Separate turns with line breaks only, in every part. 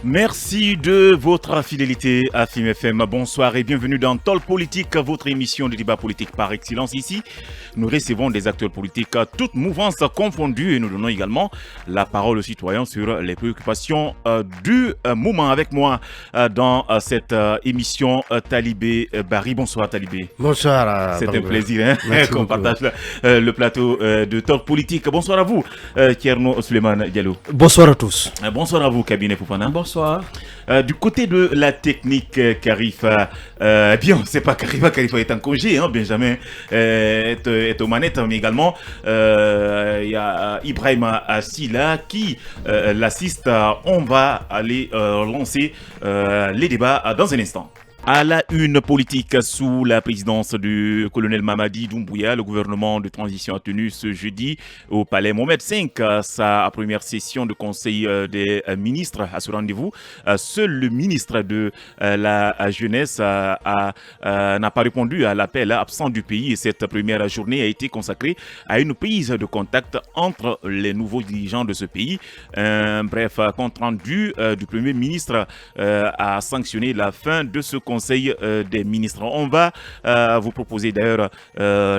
Merci de votre fidélité à FIM FM. Bonsoir et bienvenue dans Talk Politique, votre émission de débat politique par excellence. Ici, nous recevons des acteurs politiques, toutes mouvances confondues, et nous donnons également la parole aux citoyens sur les préoccupations du moment. Avec moi dans cette émission, Talibé Barry. Bonsoir Talibé.
Bonsoir.
C'est un plaisir qu'on partage le plateau de Talk Politique. Bonsoir à vous, Kierno Suleiman Diallo.
Bonsoir à tous.
Bonsoir à vous, Cabinet Poupana.
Bonsoir.
Du côté de la technique, Karifa, bien, c'est pas Karifa est en congé, hein, Benjamin est aux manettes, mais également il y a Ibrahim Assila qui l'assiste. On va aller lancer les débats dans un instant. À la une politique sous la présidence du colonel Mamadi Doumbouya, le gouvernement de transition a tenu ce jeudi au palais Mohamed V sa première session de conseil des ministres. À ce rendez-vous, seul le ministre de la jeunesse n'a pas répondu à l'appel absent du pays, et cette première journée a été consacrée à une prise de contact entre les nouveaux dirigeants de ce pays. Bref, compte rendu du premier ministre a sanctionné la fin de ce conseil des ministres. On va vous proposer d'ailleurs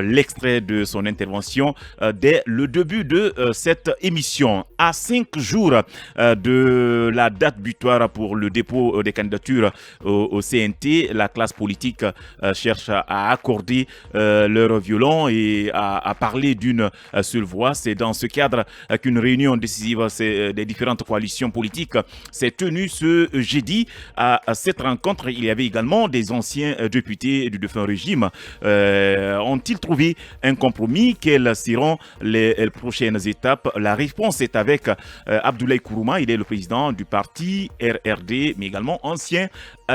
l'extrait de son intervention dès le début de cette émission. À 5 jours de la date butoir pour le dépôt des candidatures au CNT, la classe politique cherche à accorder leur violon et à parler d'une seule voix. C'est dans ce cadre qu'une réunion décisive des différentes coalitions politiques s'est tenue ce jeudi. À cette rencontre, il y avait également des anciens députés du défunt régime. Ont-ils trouvé un compromis? Quelles seront les prochaines étapes? La réponse est avec Abdoulaye Kourouma. Il est le président du parti RRD, mais également ancien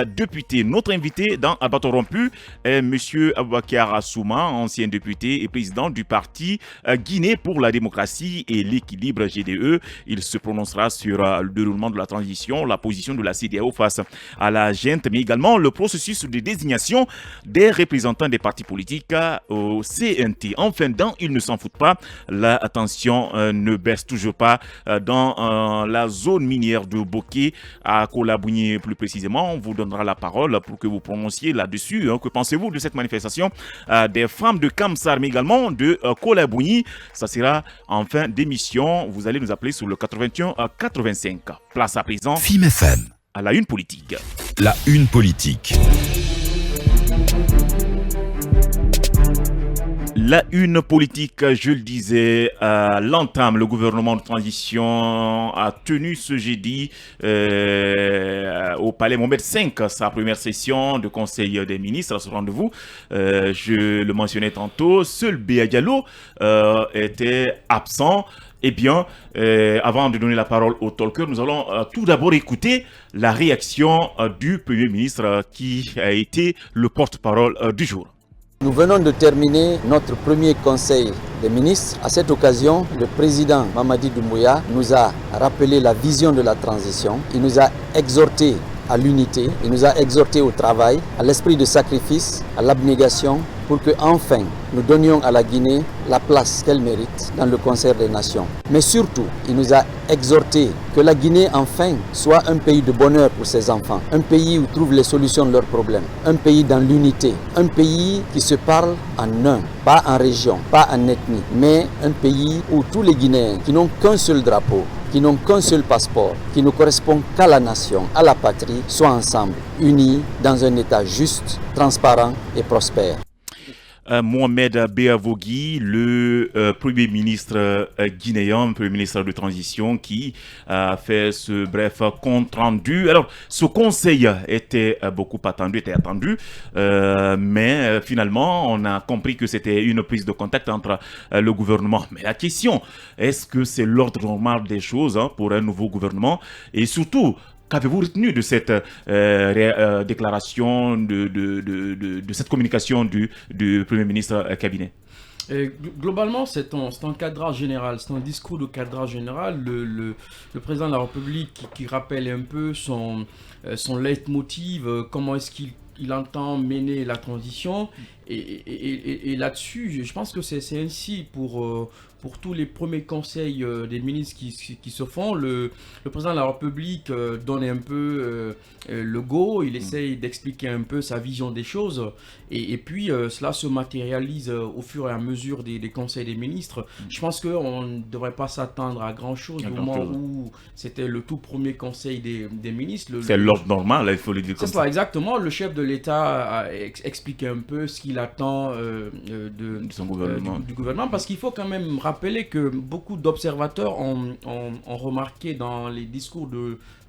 député. Notre invité dans Abato Rompu est M. Aboubakar Assouma, ancien député et président du parti Guinée pour la démocratie et l'équilibre GDE. Il se prononcera sur le déroulement de la transition, la position de la CEDEAO face à la junte, mais également le processus de désignation des représentants des partis politiques au CNT. Enfin, dans Il ne s'en fout pas, la tension ne baisse toujours pas dans la zone minière de Boké à Kolabougné plus précisément. On vous donnera la parole pour que vous prononciez là-dessus. Que pensez-vous de cette manifestation des femmes de Kamsar, mais également de Kolabougné? Ça sera en fin d'émission. Vous allez nous appeler sur le 81 85. Place à présent
FIM FM.
À la une politique.
La une politique.
La une politique, je le disais, l'entame. Le gouvernement de transition a tenu ce jeudi au palais Mohamed V sa première session de conseil des ministres. À ce rendez-vous, je le mentionnais tantôt, seul Béa Diallo était absent. Eh bien, avant de donner la parole au talker, nous allons tout d'abord écouter la réaction du Premier ministre qui a été le porte-parole du jour.
Nous venons de terminer notre premier conseil des ministres. À cette occasion, le président Mamadi Doumbouya nous a rappelé la vision de la transition. Il nous a exhortés à l'unité, il nous a exhortés au travail, à l'esprit de sacrifice, à l'abnégation, pour que enfin nous donnions à la Guinée la place qu'elle mérite dans le concert des nations. Mais surtout, il nous a exhorté que la Guinée enfin soit un pays de bonheur pour ses enfants, un pays où trouvent les solutions de leurs problèmes, un pays dans l'unité, un pays qui se parle en un, pas en région, pas en ethnie, mais un pays où tous les Guinéens qui n'ont qu'un seul drapeau, qui n'ont qu'un seul passeport, qui ne correspond qu'à la nation, à la patrie, soient ensemble, unis dans un État juste, transparent et prospère.
Mohamed Beavogui, le Premier ministre guinéen, Premier ministre de transition, qui a fait ce bref compte rendu. Alors, ce conseil était beaucoup attendu, mais finalement, on a compris que c'était une prise de contact entre le gouvernement. Mais la question, est-ce que c'est l'ordre normal des choses pour un nouveau gouvernement? Et surtout, qu'avez-vous retenu de cette déclaration, de cette communication du Premier ministre cabinet?
Globalement, c'est un cadrage général, c'est un discours de cadrage général. Le président de la République qui rappelle un peu son leitmotiv, comment est-ce qu'il entend mener la transition, Et là-dessus, je pense que c'est ainsi pour tous les premiers conseils des ministres qui se font. Le président de la République donne un peu le go, il essaye d'expliquer un peu sa vision des choses. Et puis, cela se matérialise au fur et à mesure des conseils des ministres. Je pense qu'on ne devrait pas s'attendre à grand-chose au moment où c'était le tout premier conseil des ministres.
C'est l'ordre normal, il faut le dire comme ça.
C'est ça, exactement. Le chef de l'État a expliqué un peu ce qu'il attend de
son gouvernement.
Du gouvernement, parce qu'il faut quand même rappeler que beaucoup d'observateurs ont remarqué dans les discours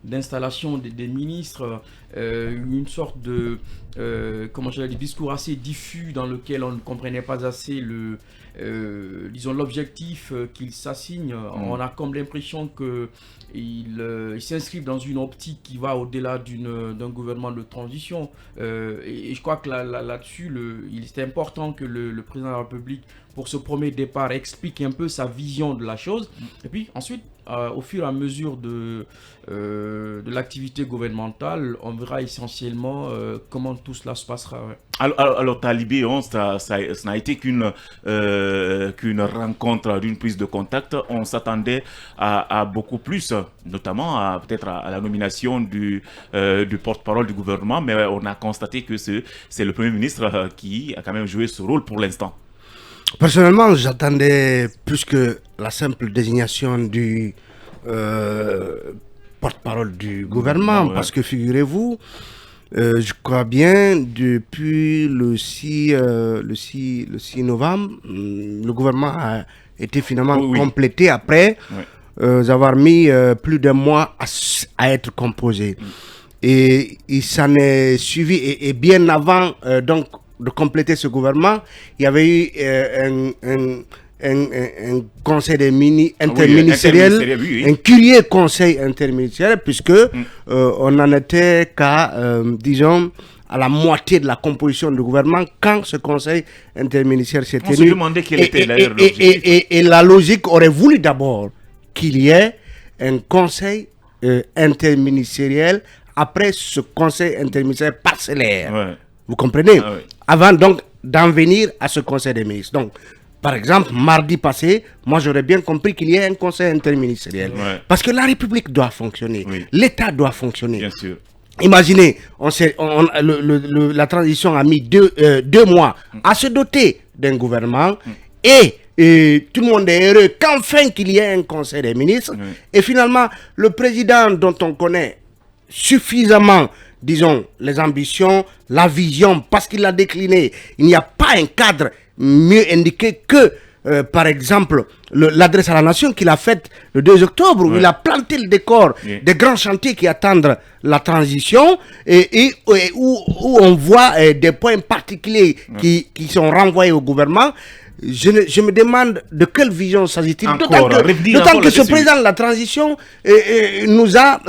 d'installation des ministres une sorte de discours assez diffus dans lequel on ne comprenait pas assez disons l'objectif qu'ils s'assignent. On a comme l'impression qu'ils s'inscrivent dans une optique qui va au-delà d'un gouvernement de transition. Et je crois que là-dessus, il est important que le président de la République, pour ce premier départ, explique un peu sa vision de la chose. Et puis ensuite, au fur et à mesure de l'activité gouvernementale, on verra essentiellement comment tout cela se passera. Ouais.
Alors Talibé, ça n'a été qu'une rencontre, d'une prise de contact. On s'attendait à beaucoup plus, notamment peut-être à la nomination du porte-parole du gouvernement, mais on a constaté que c'est le Premier ministre qui a quand même joué ce rôle pour l'instant.
Personnellement, j'attendais plus que la simple désignation du porte-parole du gouvernement, parce que figurez-vous, je crois bien, depuis le 6 novembre, le gouvernement a été finalement complété après avoir mis plus d'un mois à être composé. Et ça n'est suivi, et bien avant donc de compléter ce gouvernement, il y avait eu un conseil des interministériel, un curieux conseil interministériel, puisque on n'en était qu'à, disons, à la moitié de la composition du gouvernement quand ce conseil interministériel s'est tenu.
On se demandait quel était d'ailleurs l'objectif.
Et la logique aurait voulu d'abord qu'il y ait un conseil interministériel après ce conseil interministériel parcellaire. Ouais. Vous comprenez? Avant donc d'en venir à ce conseil des ministres. Donc, par exemple, mardi passé, moi j'aurais bien compris qu'il y ait un conseil interministériel. Parce que la République doit fonctionner. L'État doit fonctionner.
Bien sûr.
Imaginez, la transition a mis deux mois à se doter d'un gouvernement et tout le monde est heureux qu'enfin qu'il y ait un conseil des ministres. Et finalement, le président dont on connaît suffisamment, disons, les ambitions, la vision, parce qu'il l'a décliné, il n'y a pas un cadre mieux indiqué que, par exemple, l'adresse à la nation qu'il a faite le 2 octobre, où il a planté le décor des grands chantiers qui attendent la transition, et où on voit des points particuliers qui sont renvoyés au gouvernement. Je me demande de quelle vision s'agit-il, d'autant que ce président de la transition nous a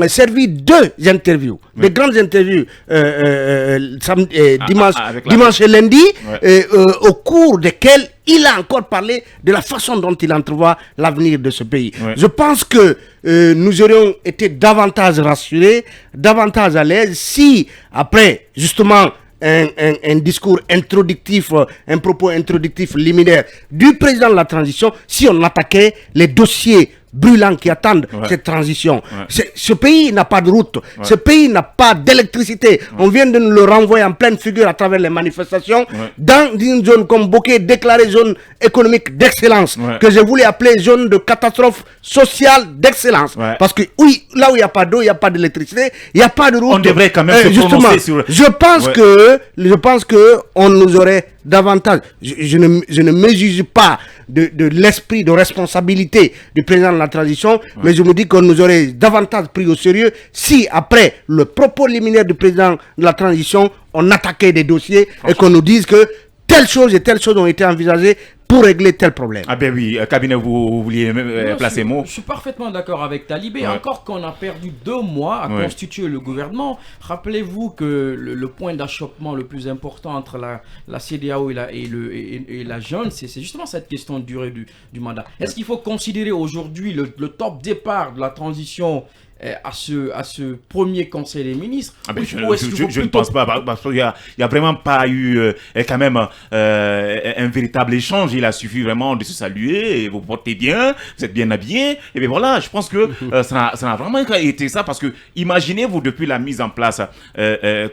servi deux interviews, des grandes interviews dimanche et lundi, au cours desquelles il a encore parlé de la façon dont il entrevoit l'avenir de ce pays. Je pense que nous aurions été davantage rassurés, davantage à l'aise si, après justement un discours introductif, un propos introductif liminaire du président de la transition, si on attaquait les dossiers brûlants qui attendent cette transition. Ce pays n'a pas de route, ce pays n'a pas d'électricité. On vient de nous le renvoyer en pleine figure à travers les manifestations dans une zone comme Boké, déclarée zone économique d'excellence, que je voulais appeler zone de catastrophe sociale d'excellence. Parce que oui, là où il n'y a pas d'eau, il n'y a pas d'électricité, il n'y a pas de route.
On devrait quand même se prononcer sur...
Je pense que on nous aurait davantage... Je ne me juge pas de l'esprit de responsabilité du président de la transition, mais je me dis qu'on nous aurait davantage pris au sérieux si, après le propos liminaire du président de la transition, on attaquait des dossiers et qu'on nous dise que telle chose et telle chose ont été envisagées pour régler tel problème.
Ah ben oui, cabinet, vous vouliez placer mot.
Je suis parfaitement d'accord avec Talibé. Encore qu'on a perdu 2 mois à constituer le gouvernement, rappelez-vous que le point d'achoppement le plus important entre la CEDEAO et la junte, c'est justement cette question de durée du mandat. Est-ce qu'il faut considérer aujourd'hui le top départ de la transition à ce premier conseil des ministres?
Je ne pense pas, parce qu'il n'y a vraiment pas eu quand même un véritable échange. Il a suffi vraiment de se saluer, et vous portez bien, vous êtes bien habillés, et bien voilà, je pense que ça n'a vraiment été ça, parce que imaginez-vous, depuis la mise en place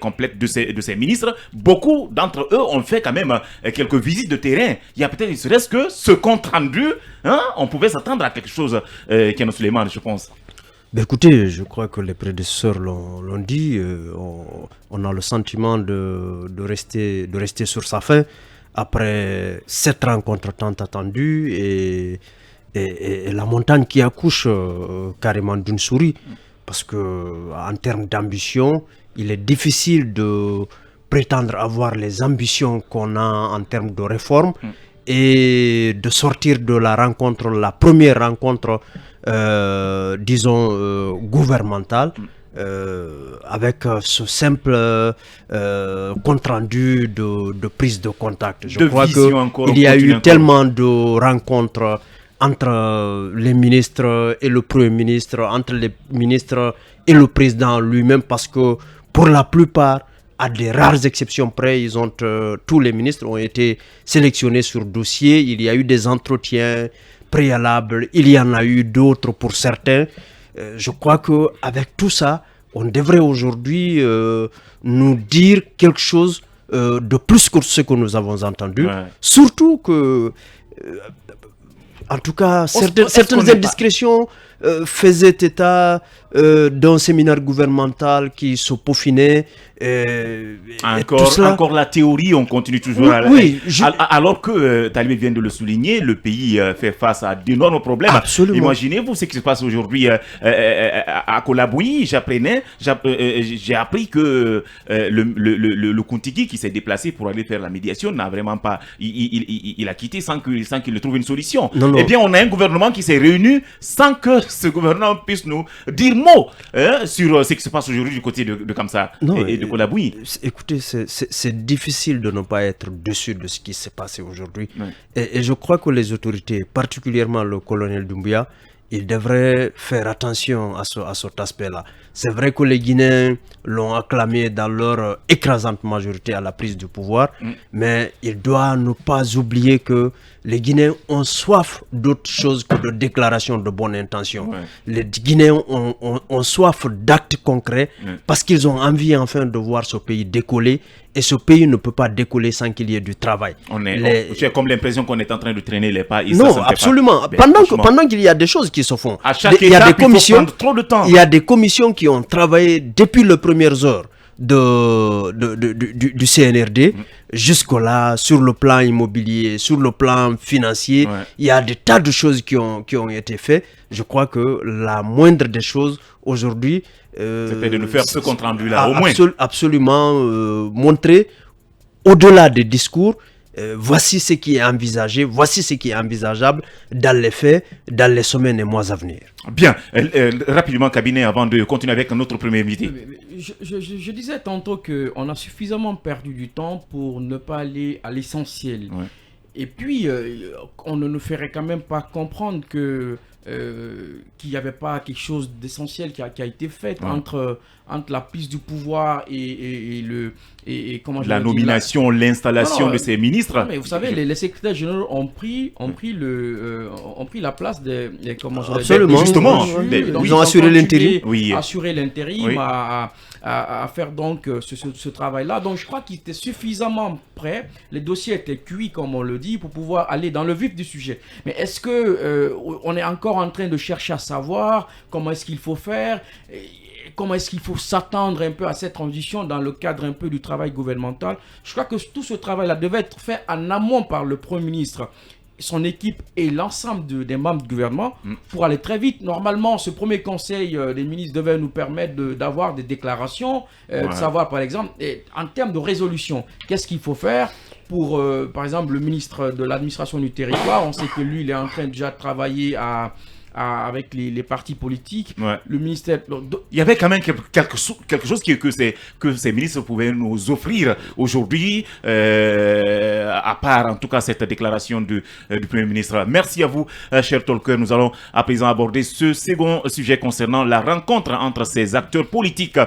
complète de ces ministres, beaucoup d'entre eux ont fait quand même quelques visites de terrain. Il y a peut-être, ne serait-ce que ce compte rendu, hein, on pouvait s'attendre à quelque chose, Keno Suleiman, je pense.
Ben écoutez, je crois que les prédécesseurs l'ont dit, on a le sentiment de rester sur sa faim après cette rencontre tant attendue et la montagne qui accouche carrément d'une souris. Parce que en termes d'ambition, il est difficile de prétendre avoir les ambitions qu'on a en termes de réforme et de sortir de la première rencontre disons gouvernementale avec ce simple compte-rendu de prise de contact. Je crois qu'il y a eu tellement de rencontres entre les ministres et le Premier ministre, entre les ministres et le président lui-même, parce que pour la plupart, à des rares exceptions près, tous les ministres ont été sélectionnés sur dossier. Il y a eu des entretiens préalables, il y en a eu d'autres pour certains. Je crois qu'avec tout ça, on devrait aujourd'hui nous dire quelque chose de plus que ce que nous avons entendu. Ouais. Surtout que, en tout cas, certaines indiscrétions faisaient état d'un séminaire gouvernemental qui se peaufinait.
Encore la théorie, on continue toujours alors que Talibé vient de le souligner, le pays fait face à d'énormes problèmes.
Absolument.
Imaginez-vous ce qui se passe aujourd'hui à Kolaboui. J'ai appris que le Kuntigi qui s'est déplacé pour aller faire la médiation n'a vraiment pas, il a quitté sans qu'il ne trouve une solution. Non. Eh bien, on a un gouvernement qui s'est réuni sans que ce gouvernement puisse nous dire mot sur ce qui se passe aujourd'hui du côté de Kamsa et de Kolaboui.
Écoutez, c'est difficile de ne pas être déçu de ce qui s'est passé aujourd'hui. Ouais. Et je crois que les autorités, particulièrement le colonel Doumbouya, ils devraient faire attention à cet aspect-là. C'est vrai que les Guinéens l'ont acclamé dans leur écrasante majorité à la prise du pouvoir, mais il doit ne pas oublier que les Guinéens ont soif d'autre chose que de déclarations de bonne intention. Ouais. Les Guinéens ont soif d'actes concrets parce qu'ils ont envie enfin de voir ce pays décoller. Et ce pays ne peut pas décoller sans qu'il y ait du travail.
J'ai comme l'impression qu'on est en train de traîner les pas. Et
non, ça absolument. Pendant qu'il y a des choses qui se font.
Il y a des commissions. Trop de temps.
Il y a des commissions qui ont travaillé depuis les premières heures du CNRD jusque-là, sur le plan immobilier, sur le plan financier. Ouais. Il y a des tas de choses qui ont été faites. Je crois que la moindre des choses aujourd'hui,
c'était de nous faire ce compte rendu là, au moins.
Absolument, montrer au-delà des discours, voici ce qui est envisagé, voici ce qui est envisageable dans les faits, dans les semaines et mois à venir.
Bien, rapidement, cabinet, avant de continuer avec notre premier invité.
Je disais tantôt qu'on a suffisamment perdu du temps pour ne pas aller à l'essentiel. Ouais. Et puis, on ne nous ferait quand même pas comprendre qu'il n'y avait pas quelque chose d'essentiel qui a été fait entre la prise du pouvoir et
la nomination, l'installation de ces ministres.
Non, mais vous savez, les secrétaires généraux ont pris la place des
absolument, justement. Ils ont assuré l'intérim.
Assurer l'intérim, à faire donc ce travail-là. Donc je crois qu'ils étaient suffisamment prêts. Les dossiers étaient cuits, comme on le dit, pour pouvoir aller dans le vif du sujet. Mais est-ce que on est encore en train de chercher à savoir comment est-ce qu'il faut faire, comment est-ce qu'il faut s'attendre un peu à cette transition dans le cadre un peu du travail gouvernemental? Je crois que tout ce travail-là devait être fait en amont par le Premier ministre, son équipe et l'ensemble des membres du gouvernement pour aller très vite. Normalement, ce premier conseil des ministres devait nous permettre d'avoir des déclarations, de savoir par exemple, en termes de résolution, qu'est-ce qu'il faut faire pour, par exemple, le ministre de l'administration du territoire. On sait que lui, il est en train déjà de travailler à avec les partis politiques.
Ouais.
Le ministère...
Il y avait quand même quelque chose que ces ministres pouvaient nous offrir aujourd'hui, à part en tout cas cette déclaration du Premier ministre. Merci à vous, chers talkers. Nous allons à présent aborder ce second sujet concernant la rencontre entre ces acteurs politiques.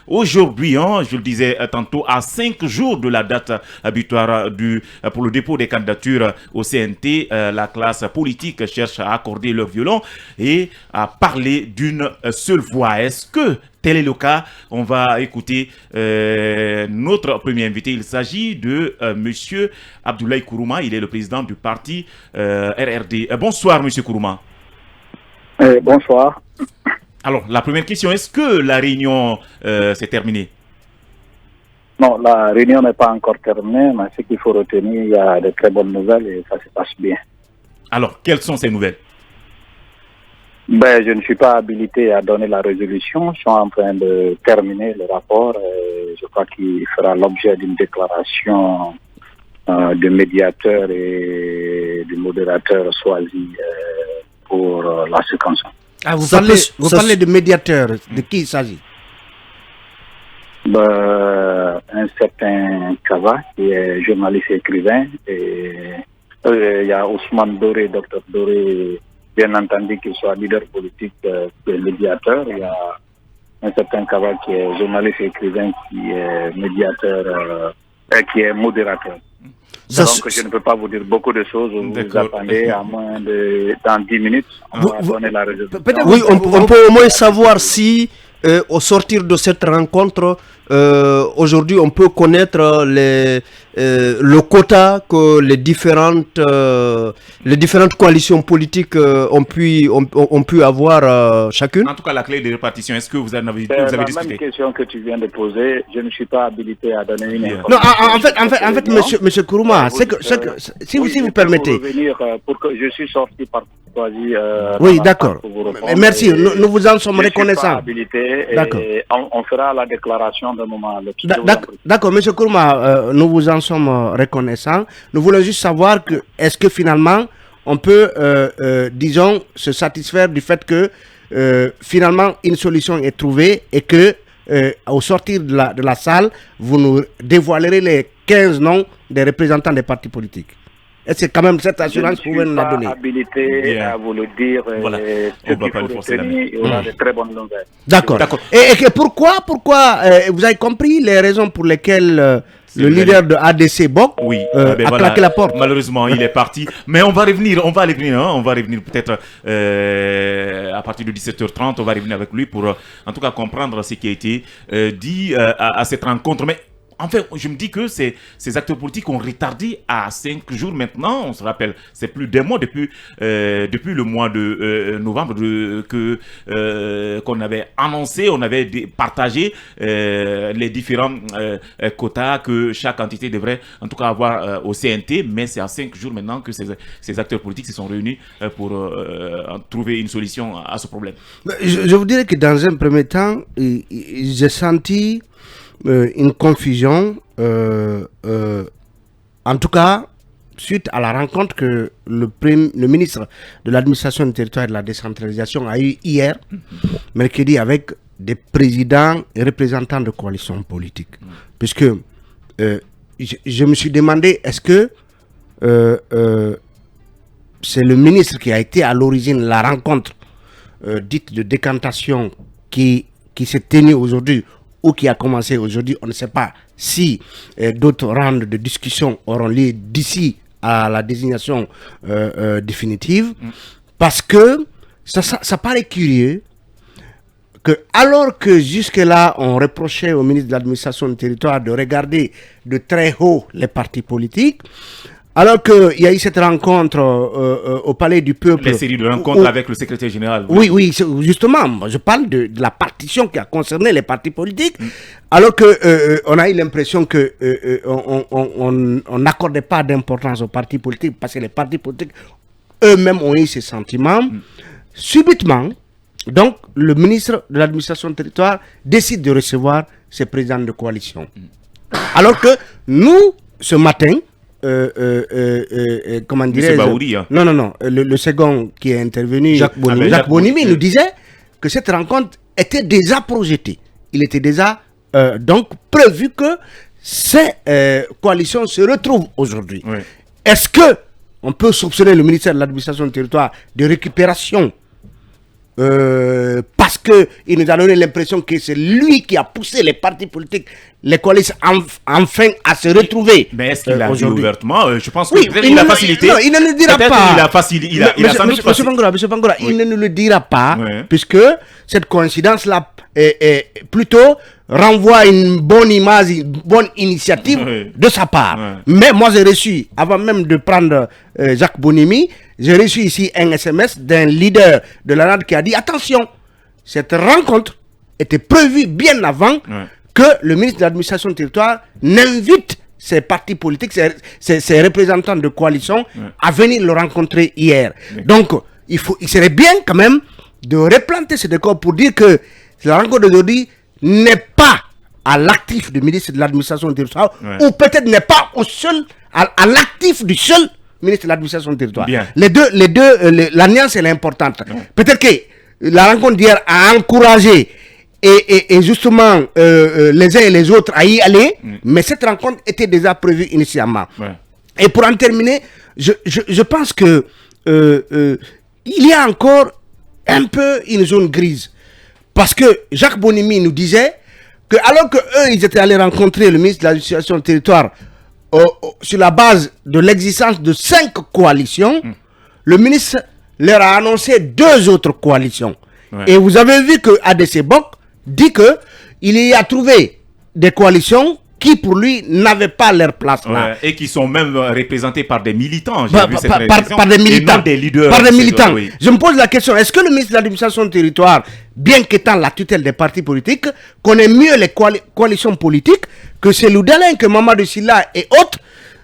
Aujourd'hui, je le disais tantôt, à 5 jours de la date butoir pour le dépôt des candidatures au CNT, la classe politique cherche à accorder leur violon et à parler d'une seule voix. Est-ce que tel est le cas? On va écouter notre premier invité. Il s'agit de Monsieur Abdoulaye Kourouma. Il est le président du parti RRD. Bonsoir, Monsieur Kourouma.
Bonsoir.
Alors, la première question, est-ce que la réunion s'est terminée?
Non, la réunion n'est pas encore terminée, mais ce qu'il faut retenir, il y a de très bonnes nouvelles et ça se passe bien.
Alors, quelles sont ces nouvelles?
Je ne suis pas habilité à donner la résolution. Je suis en train de terminer le rapport. Et je crois qu'il fera l'objet d'une déclaration de médiateur et du modérateur choisi pour la séquence.
Ah, vous parlez de médiateur. De qui il s'agit?
Un certain Kava, qui est journaliste et écrivain. Et il y a Ousmane Doré, docteur Doré, bien entendu qu'il soit leader politique, qui est médiateur. Il y a un certain Kava qui est journaliste et écrivain, qui est médiateur, qui est modérateur. Donc je ne peux pas vous dire beaucoup de choses. Vous attendez à moins de... Dans 10 minutes, on va donner la résolution.
Oui, on peut au moins savoir si, au sortir de cette rencontre, aujourd'hui, on peut connaître le quota que les différentes coalitions politiques ont pu avoir chacune.
En tout cas, la clé de répartition, est-ce que vous avez discuté?
C'est la même question que tu viens de poser. Je ne suis pas habilité à donner une information.
Non, en fait, monsieur Kourouma, si vous permettez.
Pour que je suis sorti par choisi.
Oui, d'accord. Merci, nous vous en sommes reconnaissants.
D'accord. On fera la déclaration d'un moment à l'autre.
D'accord, monsieur Kourouma, nous vous en sommes reconnaissants. Nous voulons juste savoir que est-ce que finalement on peut, disons, se satisfaire du fait que finalement une solution est trouvée et que au sortir de la salle, vous nous dévoilerez les 15 noms des représentants des partis politiques. Est-ce que quand même cette assurance vous pouvez nous la donner?
Je ne suis pas habilité à vous le dire.
Voilà. On va pas le forcer là.
Il y aura de très bonnes nouvelles.
D'accord. Et pourquoi vous avez compris les raisons pour lesquelles le leader de ADC Bok a claqué la porte?
Malheureusement, il est parti. Mais on va revenir peut-être à partir de 17h30. On va revenir avec lui pour en tout cas comprendre ce qui a été dit à cette rencontre. Mais en fait, je me dis que ces acteurs politiques ont retardé à 5 jours maintenant. On se rappelle, c'est plus d'un mois depuis le mois de novembre qu'on avait annoncé, on avait partagé les différents quotas que chaque entité devrait en tout cas avoir au CNT. Mais c'est à 5 jours maintenant que ces acteurs politiques se sont réunis pour trouver une solution à ce problème.
Je vous dirais que dans un premier temps, j'ai senti une confusion, en tout cas, suite à la rencontre que le ministre de l'administration du territoire et de la décentralisation a eu hier, mercredi, avec des présidents et représentants de coalitions politiques. Puisque je me suis demandé, est-ce que c'est le ministre qui a été à l'origine de la rencontre dite de décantation qui s'est tenue aujourd'hui ou qui a commencé aujourd'hui? On ne sait pas si d'autres rounds de discussion auront lieu d'ici à la désignation définitive, parce que ça paraît curieux que, alors que jusque-là on reprochait au ministre de l'administration du territoire de regarder de très haut les partis politiques, alors qu'il y a eu cette rencontre au Palais du Peuple.
Les séries de rencontres avec le secrétaire général.
Oui, justement, je parle de la partition qui a concerné les partis politiques, alors qu'on a eu l'impression qu'on n'accordait pas d'importance aux partis politiques, parce que les partis politiques eux-mêmes ont eu ces sentiments. Subitement, donc, le ministre de l'administration du territoire décide de recevoir ses présidents de coalition. Alors que nous, ce matin, comment dirais-je,
Baouri, hein.
non, le second qui est intervenu, Jacques Bonimi, nous disait que cette rencontre était déjà projetée. Il était déjà donc prévu que ces coalitions se retrouvent aujourd'hui.
Oui.
Est-ce que on peut soupçonner le ministère de l'Administration du Territoire de récupération parce qu'il nous a donné l'impression que c'est lui qui a poussé les partis politiques, les coalitions enfin à se retrouver.
Mais est-ce qu'il a dit
aujourd'hui
ouvertement? Je pense que
oui,
il a facilité.
Non, il ne nous dira pas.
Il a facilité. Il a sans doute facilité.
Monsieur Bangura, il ne nous le dira pas,
Oui.
puisque cette coïncidence-là plutôt renvoie à une bonne image, une bonne initiative
Oui.
de sa part.
Oui.
Mais moi, j'ai reçu, avant même de prendre Jacques Bonimi, j'ai reçu ici un SMS d'un leader de la RAD qui a dit attention, cette rencontre était prévue bien avant que le ministre de l'Administration du Territoire n'invite ces partis politiques, ces représentants de coalition à venir le rencontrer hier. Donc, il serait bien quand même de replanter ce décor pour dire que la rencontre d'aujourd'hui n'est pas à l'actif du ministre de l'Administration du Territoire ou peut-être n'est pas à l'actif du seul ministre de l'Administration du Territoire.
Bien.
L'alliance elle est importante. Peut-être que la rencontre d'hier a encouragé et justement les uns et les autres à y aller, mais cette rencontre était déjà prévue initialement. Et pour en terminer, je pense que il y a encore un peu une zone grise. Parce que Jacques Bonimi nous disait que alors que eux ils étaient allés rencontrer le ministre de l'Administration du Territoire sur la base de l'existence de 5 coalitions, le ministre leur a annoncé 2 autres coalitions. Et vous avez vu que ADC Bok dit que il y a trouvé des coalitions qui pour lui n'avaient pas leur place là.
Et qui sont même représentés par des militants.
Par des militants.
Et non des leaders.
Par des militants.
Oui.
Je me pose la question, est-ce que le ministre de l'Administration du Territoire, bien qu'étant la tutelle des partis politiques, connaît mieux les coalitions politiques que Cellou Dalein, que Mamadou Sylla et autres?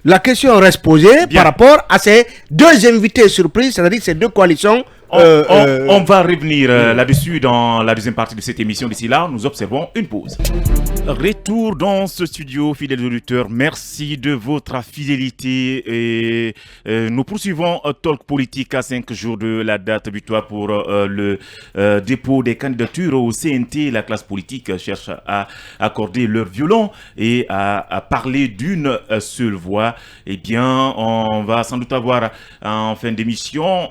La question reste posée par rapport à ces 2 invités surprises, c'est-à-dire ces 2 coalitions.
On va revenir là-dessus dans la deuxième partie de cette émission. D'ici là, nous observons une pause. Retour dans ce studio, fidèles auditeurs. Merci de votre fidélité. Et nous poursuivons Talk Politique à 5 jours de la date butoir pour le dépôt des candidatures au CNT. La classe politique cherche à accorder leur violon et à parler d'une seule voix. Eh bien, on va sans doute avoir en fin d'émission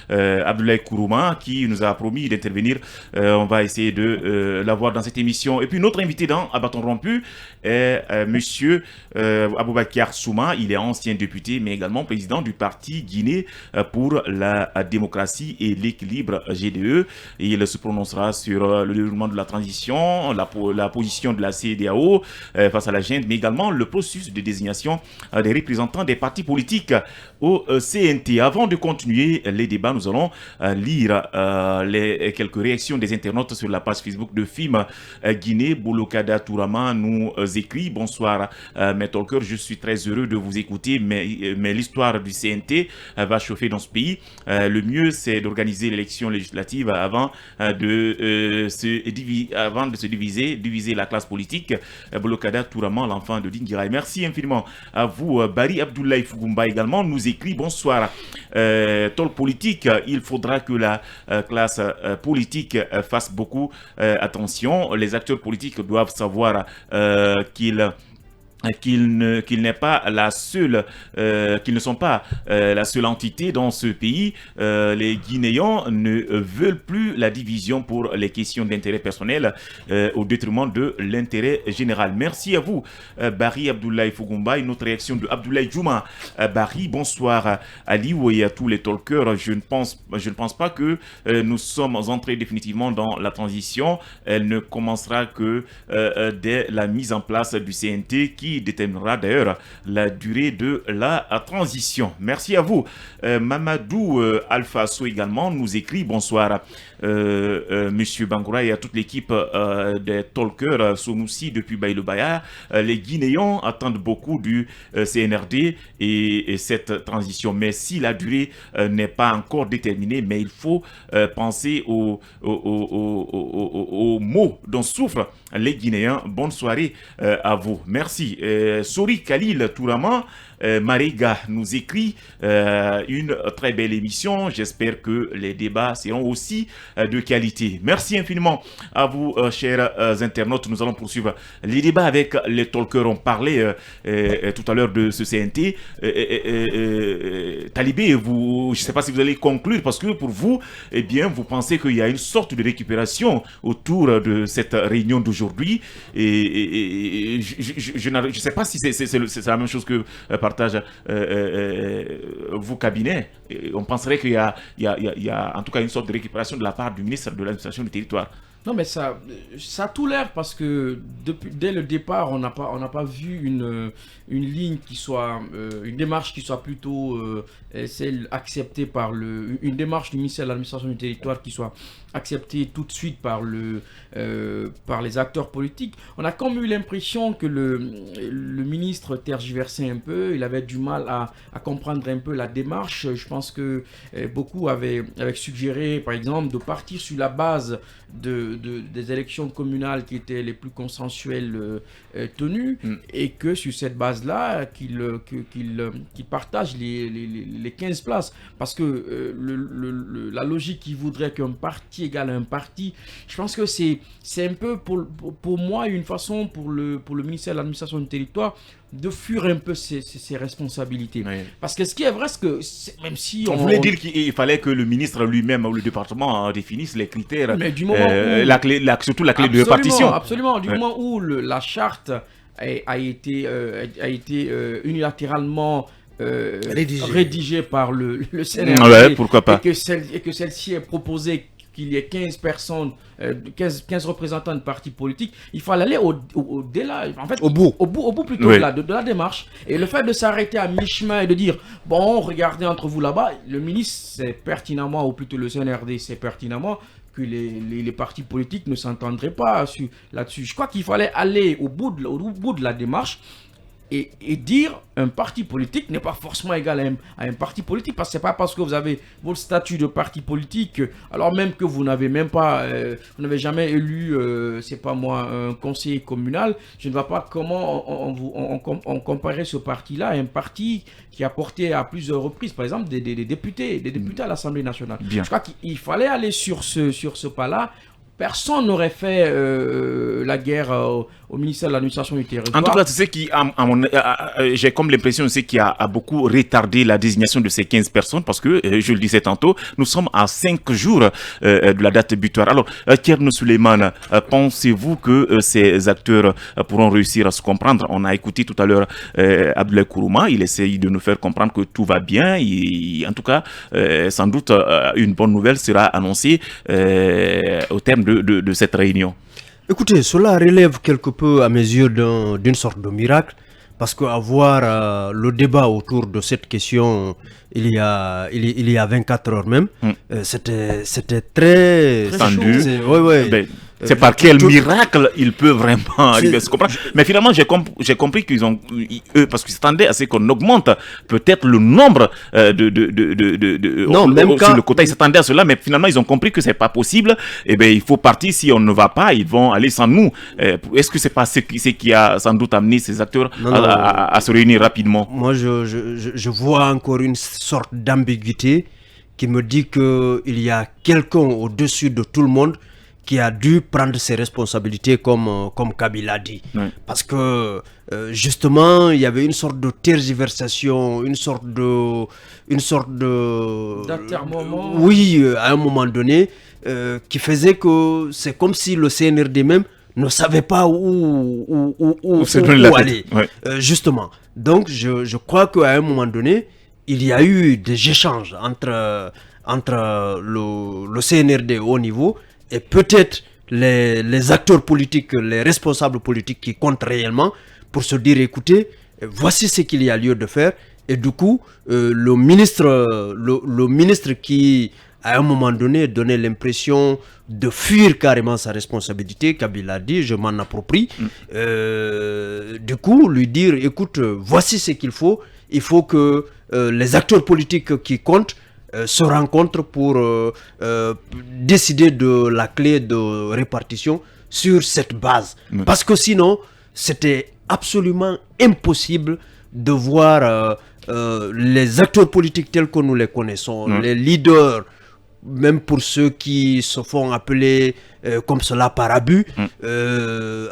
Abdoulaye Kourouma qui nous a promis d'intervenir. On va essayer de l'avoir dans cette émission. Et puis notre invité dans À bâton rompu est monsieur Aboubakar Souma. Il est ancien député mais également président du parti Guinée pour la démocratie et l'équilibre GDE. Et il se prononcera sur le déroulement de la transition, la position de la CEDEAO face à la junte, mais également le processus de désignation des représentants des partis politiques au CNT. Avant de continuer les débats, nous allons lire quelques réactions des internautes sur la page Facebook de FIM Guinée. Bolokada Tourama nous écrit: bonsoir mes talkers, je suis très heureux de vous écouter, mais l'histoire du CNT va chauffer dans ce pays. Le mieux c'est d'organiser l'élection législative avant de se diviser la classe politique. Bolokada Tourama, l'enfant de Dingirai. Merci infiniment à vous. Bari Abdoulaye Fougoumba également nous écrit: bonsoir. Talk politique, il faudra que la classe politique fasse beaucoup attention. Les acteurs politiques doivent savoir qu'ils ne sont pas la seule entité dans ce pays. Les Guinéens ne veulent plus la division pour les questions d'intérêt personnel au détriment de l'intérêt général. Merci à vous, Bari Abdoulaye Fougoumba. Une autre réaction de Abdoulaye Djouma. Bari, bonsoir Aliou et à tous les talkers. Je ne pense pas que nous sommes entrés définitivement dans la transition. Elle ne commencera que dès la mise en place du CNT qui déterminera d'ailleurs la durée de la transition. Merci à vous. Mamadou Alpha So également nous écrit: bonsoir Monsieur Bangoura et à toute l'équipe des talkers Sonoussi depuis Baïlo-Baya. Les Guinéens attendent beaucoup du CNRD et cette transition. Mais si la durée n'est pas encore déterminée, mais il faut penser aux maux dont souffrent les Guinéens. Bonne soirée à vous. Merci Sori Khalil Tourama Mariga nous écrit une très belle émission. J'espère que les débats seront aussi de qualité. Merci infiniment à vous, chers internautes. Nous allons poursuivre les débats avec les talkers. On parlait tout à l'heure de ce CNT. Talibé, je ne sais pas si vous allez conclure, parce que pour vous, eh bien, vous pensez qu'il y a une sorte de récupération autour de cette réunion d'aujourd'hui. Et je ne sais pas si c'est la même chose que partage vos cabinets. On penserait qu'il y a en tout cas une sorte de récupération de la part du ministre de l'administration du territoire.
Non, mais ça a tout l'air, parce que dès le départ, on n'a pas vu une ligne qui soit, une démarche qui soit plutôt celle acceptée par une démarche du ministère de l'administration du territoire qui soit acceptée tout de suite par les acteurs politiques. On a quand même eu l'impression que le ministre tergiversait un peu, il avait du mal à comprendre un peu la démarche. Je pense que beaucoup avaient suggéré, par exemple, de partir sur la base des élections communales qui étaient les plus consensuelles tenues, et que sur cette base-là, qu'il partage les 15 places. Parce que la logique qui voudrait qu'un parti égale un parti, je pense que c'est un peu pour moi une façon pour le ministère de l'administration du territoire de fuir un peu ses responsabilités. Oui. Parce que ce qui est vrai, c'est que même si
on voulait dire qu'il fallait que le ministre lui-même ou le département définisse les critères,
mais du moment
surtout la clé de répartition.
Absolument, du moment où la charte a été unilatéralement rédigée par le CNRD,
pourquoi pas.
et que celle-ci est proposée qu'il y ait 15 personnes, 15 représentants de partis politiques, il faut aller au-delà, en fait, au bout plutôt de la démarche. Et le fait de s'arrêter à mi-chemin et de dire, bon, regardez entre vous là-bas, le ministre sait pertinemment, ou plutôt le CNRD sait pertinemment, que les partis politiques ne s'entendraient pas là-dessus. Je crois qu'il fallait aller au bout de la démarche, et dire un parti politique n'est pas forcément égal à un parti politique, parce que c'est pas parce que vous avez votre statut de parti politique, alors même que vous n'avez même pas, vous n'avez jamais élu, c'est pas moi, un conseiller communal, je ne vois pas comment on comparait ce parti-là à un parti qui a porté à plusieurs reprises, par exemple, des députés à l'Assemblée nationale. Bien. Je crois qu'il fallait aller sur ce pas-là. Personne n'aurait fait la guerre au ministère de l'administration du territoire.
En tout cas, c'est ce qui, j'ai comme l'impression, c'est qui a beaucoup retardé la désignation de ces 15 personnes, parce que, je le disais tantôt, nous sommes à 5 jours de la date butoir. Alors, Thierno Suleiman, pensez-vous que ces acteurs pourront réussir à se comprendre? On a écouté tout à l'heure Abdoulaye Kourouma, il essaye de nous faire comprendre que tout va bien. En tout cas, sans doute, une bonne nouvelle sera annoncée au terme de cette réunion.
Écoutez, cela relève quelque peu à mes yeux d'une sorte de miracle, parce qu'avoir le débat autour de cette question il y a 24 heures même, c'était très
tendu.
Oui.
C'est par quel miracle ils peuvent vraiment arriver à se comprendre. Mais finalement, j'ai compris qu'ils ont, eux, parce qu'ils s'attendaient à ce qu'on augmente peut-être le nombre sur le quota. Ils s'attendaient à cela, mais finalement, ils ont compris que c'est pas possible. Et bien, il faut partir. Si on ne va pas, ils vont aller sans nous. Est-ce que c'est pas ce qui a sans doute amené ces acteurs à se réunir rapidement?
Moi, je vois encore une sorte d'ambiguïté qui me dit qu'il y a quelqu'un au-dessus de tout le monde qui a dû prendre ses responsabilités comme Kabila a dit. Oui. Parce que justement, il y avait une sorte de tergiversation, une sorte de
d'atermoiement.
Oui, à un moment donné, qui faisait que c'est comme si le CNRD même ne savait pas où aller. Ouais. Justement. Donc, je crois qu'à un moment donné, il y a eu des échanges entre le CNRD au haut niveau et peut-être les acteurs politiques, les responsables politiques qui comptent réellement, pour se dire, écoutez, voici ce qu'il y a lieu de faire. Et du coup, le ministre qui, à un moment donné, donnait l'impression de fuir carrément sa responsabilité, Kabila a dit, je m'en approprie. Du coup, lui dire, écoute, voici ce qu'il faut. Il faut que les acteurs politiques qui comptent se rencontrent pour décider de la clé de répartition sur cette base. Parce que sinon, c'était absolument impossible de voir les acteurs politiques tels que nous les connaissons, les leaders, même pour ceux qui se font appeler comme cela par abus,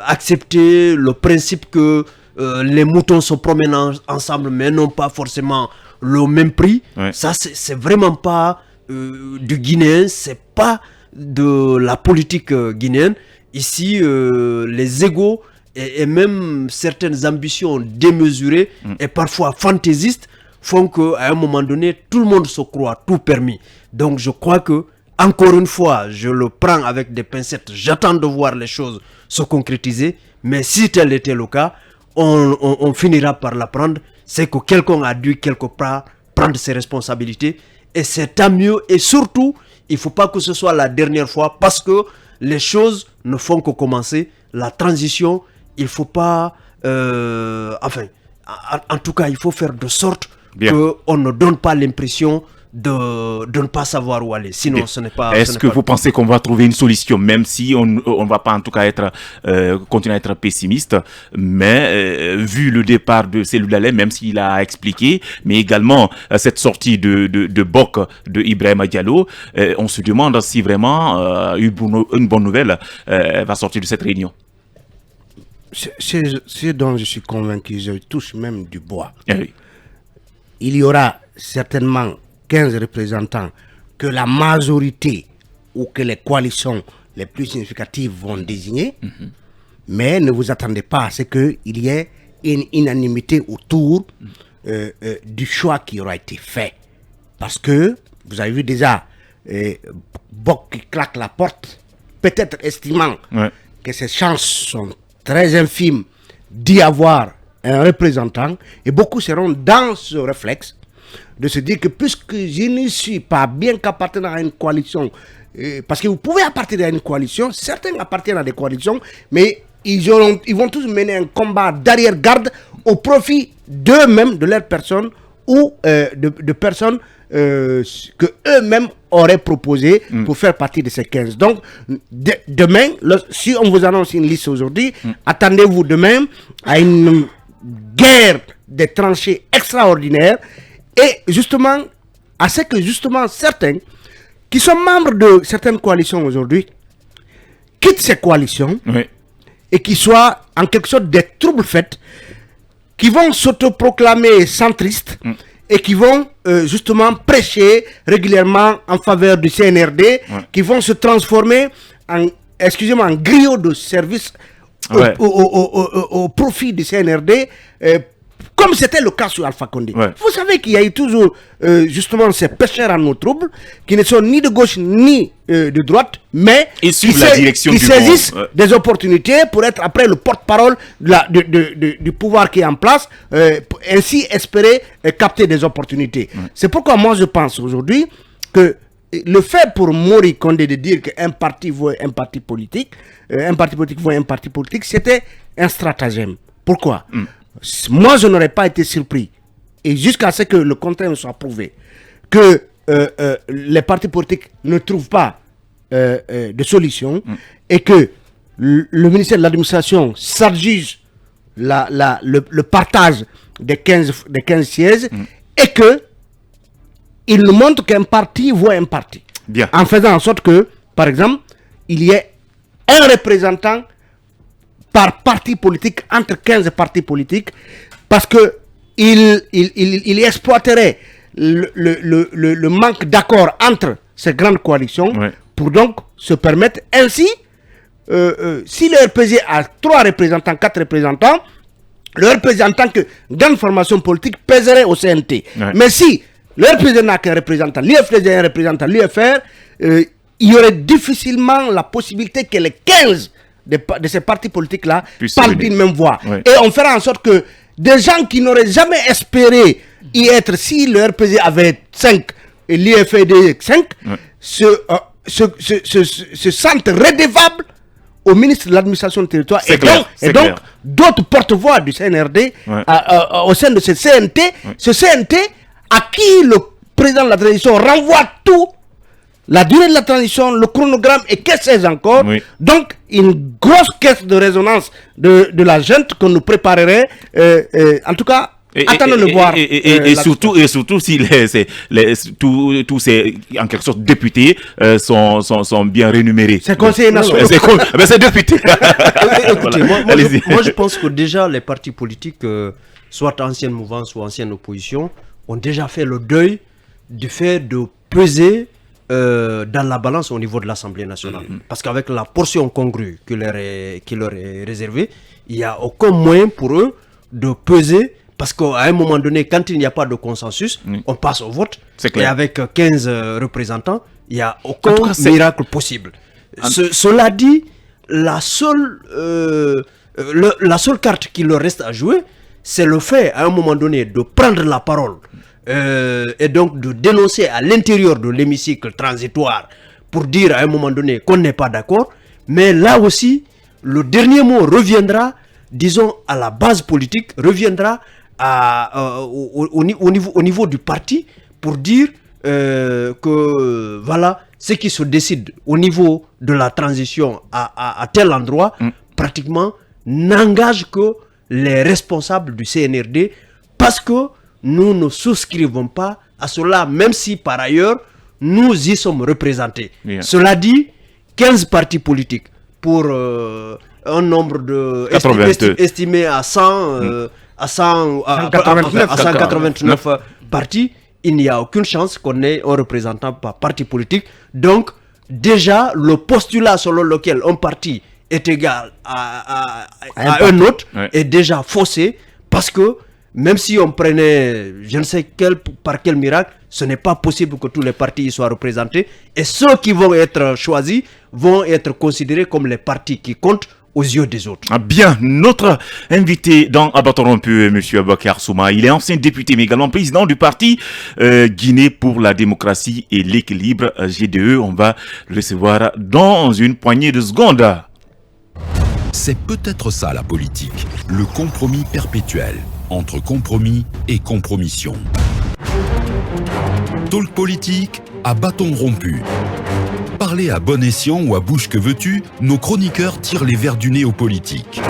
accepter le principe que les moutons se promènent ensemble mais n'ont pas forcément le même prix. Ça, c'est vraiment pas du guinéen, c'est pas de la politique guinéenne. Ici, les égos et même certaines ambitions démesurées et parfois fantaisistes font qu'à un moment donné, tout le monde se croit tout permis. Donc je crois que, encore une fois, je le prends avec des pincettes, j'attends de voir les choses se concrétiser, mais si tel était le cas, on finira par l'apprendre, c'est que quelqu'un a dû quelque part prendre ses responsabilités, et c'est tant mieux, et surtout, il ne faut pas que ce soit la dernière fois, parce que les choses ne font que commencer, la transition, il ne faut pas, en tout cas, il faut faire de sorte qu'on ne donne pas l'impression de ne pas savoir où aller. Sinon, ce n'est pas...
Est-ce que vous pensez qu'on va trouver une solution, même si on ne va pas en tout cas continuer à être pessimiste, mais vu le départ de Cellou Dalein, même s'il a expliqué, mais également cette sortie de Bok, de Ibrahima Diallo, on se demande si vraiment une bonne nouvelle va sortir de cette réunion.
C'est dont je suis convaincu, je touche même du bois.
Oui.
Il y aura certainement 15 représentants que la majorité ou que les coalitions les plus significatives vont désigner, mais ne vous attendez pas à ce qu'il y ait une unanimité autour du choix qui aura été fait. Parce que, vous avez vu déjà, Bok qui claque la porte, peut-être estimant que ses chances sont très infimes d'y avoir un représentant, et beaucoup seront dans ce réflexe de se dire que puisque je ne suis pas bien qu'appartenant à une coalition, parce que vous pouvez appartenir à une coalition, certains appartiennent à des coalitions, mais ils vont tous mener un combat d'arrière-garde au profit d'eux-mêmes, de leurs personnes, ou de personnes que eux-mêmes auraient proposé pour faire partie de ces 15. Donc, demain, si on vous annonce une liste aujourd'hui, attendez-vous demain à une guerre des tranchées extraordinaires, et justement, à ce que justement certains qui sont membres de certaines coalitions aujourd'hui quittent ces coalitions et qui soient en quelque sorte des troubles faits, qui vont s'autoproclamer centristes et qui vont justement prêcher régulièrement en faveur du CNRD, qui vont se transformer en, en griot de service au profit du CNRD, comme c'était le cas sur Alpha Condé. Vous savez qu'il y a eu toujours justement ces pêcheurs en eau trouble, qui ne sont ni de gauche ni de droite, mais qui saisissent des opportunités pour être après le porte-parole du pouvoir qui est en place, ainsi espérer capter des opportunités. C'est pourquoi moi je pense aujourd'hui que le fait pour Mori Condé de dire qu'un parti vaut un parti politique, vaut un parti politique, c'était un stratagème. Pourquoi? Moi, je n'aurais pas été surpris, et jusqu'à ce que le contraire soit prouvé, que les partis politiques ne trouvent pas de solution, et que le ministère de l'administration s'adjuge le partage des 15 sièges, et que il nous montre qu'un parti vaut un parti. En faisant en sorte que, par exemple, il y ait un représentant par parti politique, entre 15 partis politiques, parce que il exploiterait le manque d'accord entre ces grandes coalitions pour donc se permettre ainsi, si le RPG a 3 représentants, 4 représentants, le représentant que grande formation politique pèserait au CNT. Mais si le RPG n'a qu'un représentant, l'UFDG a un représentant, l'UFR, il y aurait difficilement la possibilité que les 15 de ces partis politiques-là parlent d'une même voix. Et on fera en sorte que des gens qui n'auraient jamais espéré y être si le RPG avait 5 et l'UFD 5 se sentent redevables au ministre de l'administration du territoire, et donc d'autres porte-voix du CNRD au sein de ce CNT, ce CNT à qui le président de la transition renvoie tout la durée de la transition, le chronogramme et qu'est-ce que c'est encore.
Oui.
Donc, une grosse caisse de résonance de la junte qu'on nous préparerait, en tout cas, attendons de voir.
Et surtout si tous ces, en quelque sorte, députés sont bien rémunérés.
C'est conseillers nationaux.
C'est députés.
Écoutez, moi, je pense que déjà les partis politiques, soit ancienne mouvance ou ancienne opposition, ont déjà fait le deuil du fait de peser dans la balance au niveau de l'Assemblée nationale. Parce qu'avec la portion congrue qui leur est réservée, il n'y a aucun moyen pour eux de peser. Parce qu'à un moment donné, quand il n'y a pas de consensus, on passe au vote. Et avec 15 représentants, il n'y a aucun miracle possible. Cela dit, la seule carte qui leur reste à jouer, c'est le fait, à un moment donné, de prendre la parole et donc de dénoncer à l'intérieur de l'hémicycle transitoire pour dire à un moment donné qu'on n'est pas d'accord. Mais là aussi, le dernier mot reviendra, disons, à la base politique, reviendra au niveau du parti pour dire que voilà, ce qui se décide au niveau de la transition à tel endroit, pratiquement n'engage que les responsables du CNRD, parce que nous ne souscrivons pas à cela, même si par ailleurs nous y sommes représentés. Yeah. Cela dit, 15 partis politiques pour un nombre de estimé à 189 partis, il n'y a aucune chance qu'on ait un représentant par parti politique. Donc, déjà, le postulat selon lequel un parti est égal à un autre est déjà faussé, parce que même si on prenait, je ne sais par quel miracle, ce n'est pas possible que tous les partis y soient représentés. Et ceux qui vont être choisis vont être considérés comme les partis qui comptent aux yeux des autres.
Ah bien, notre invité dans Abattoir rompu, M. Aboubakar Souma, il est ancien député, mais également président du parti Guinée pour la démocratie et l'équilibre, GDE. On va le recevoir dans une poignée de secondes.
C'est peut-être ça la politique, le compromis perpétuel entre compromis et compromission. Talk politique à bâton rompu. Parler à bon escient ou à bouche que veux-tu, nos chroniqueurs tirent les verres du nez aux politiques.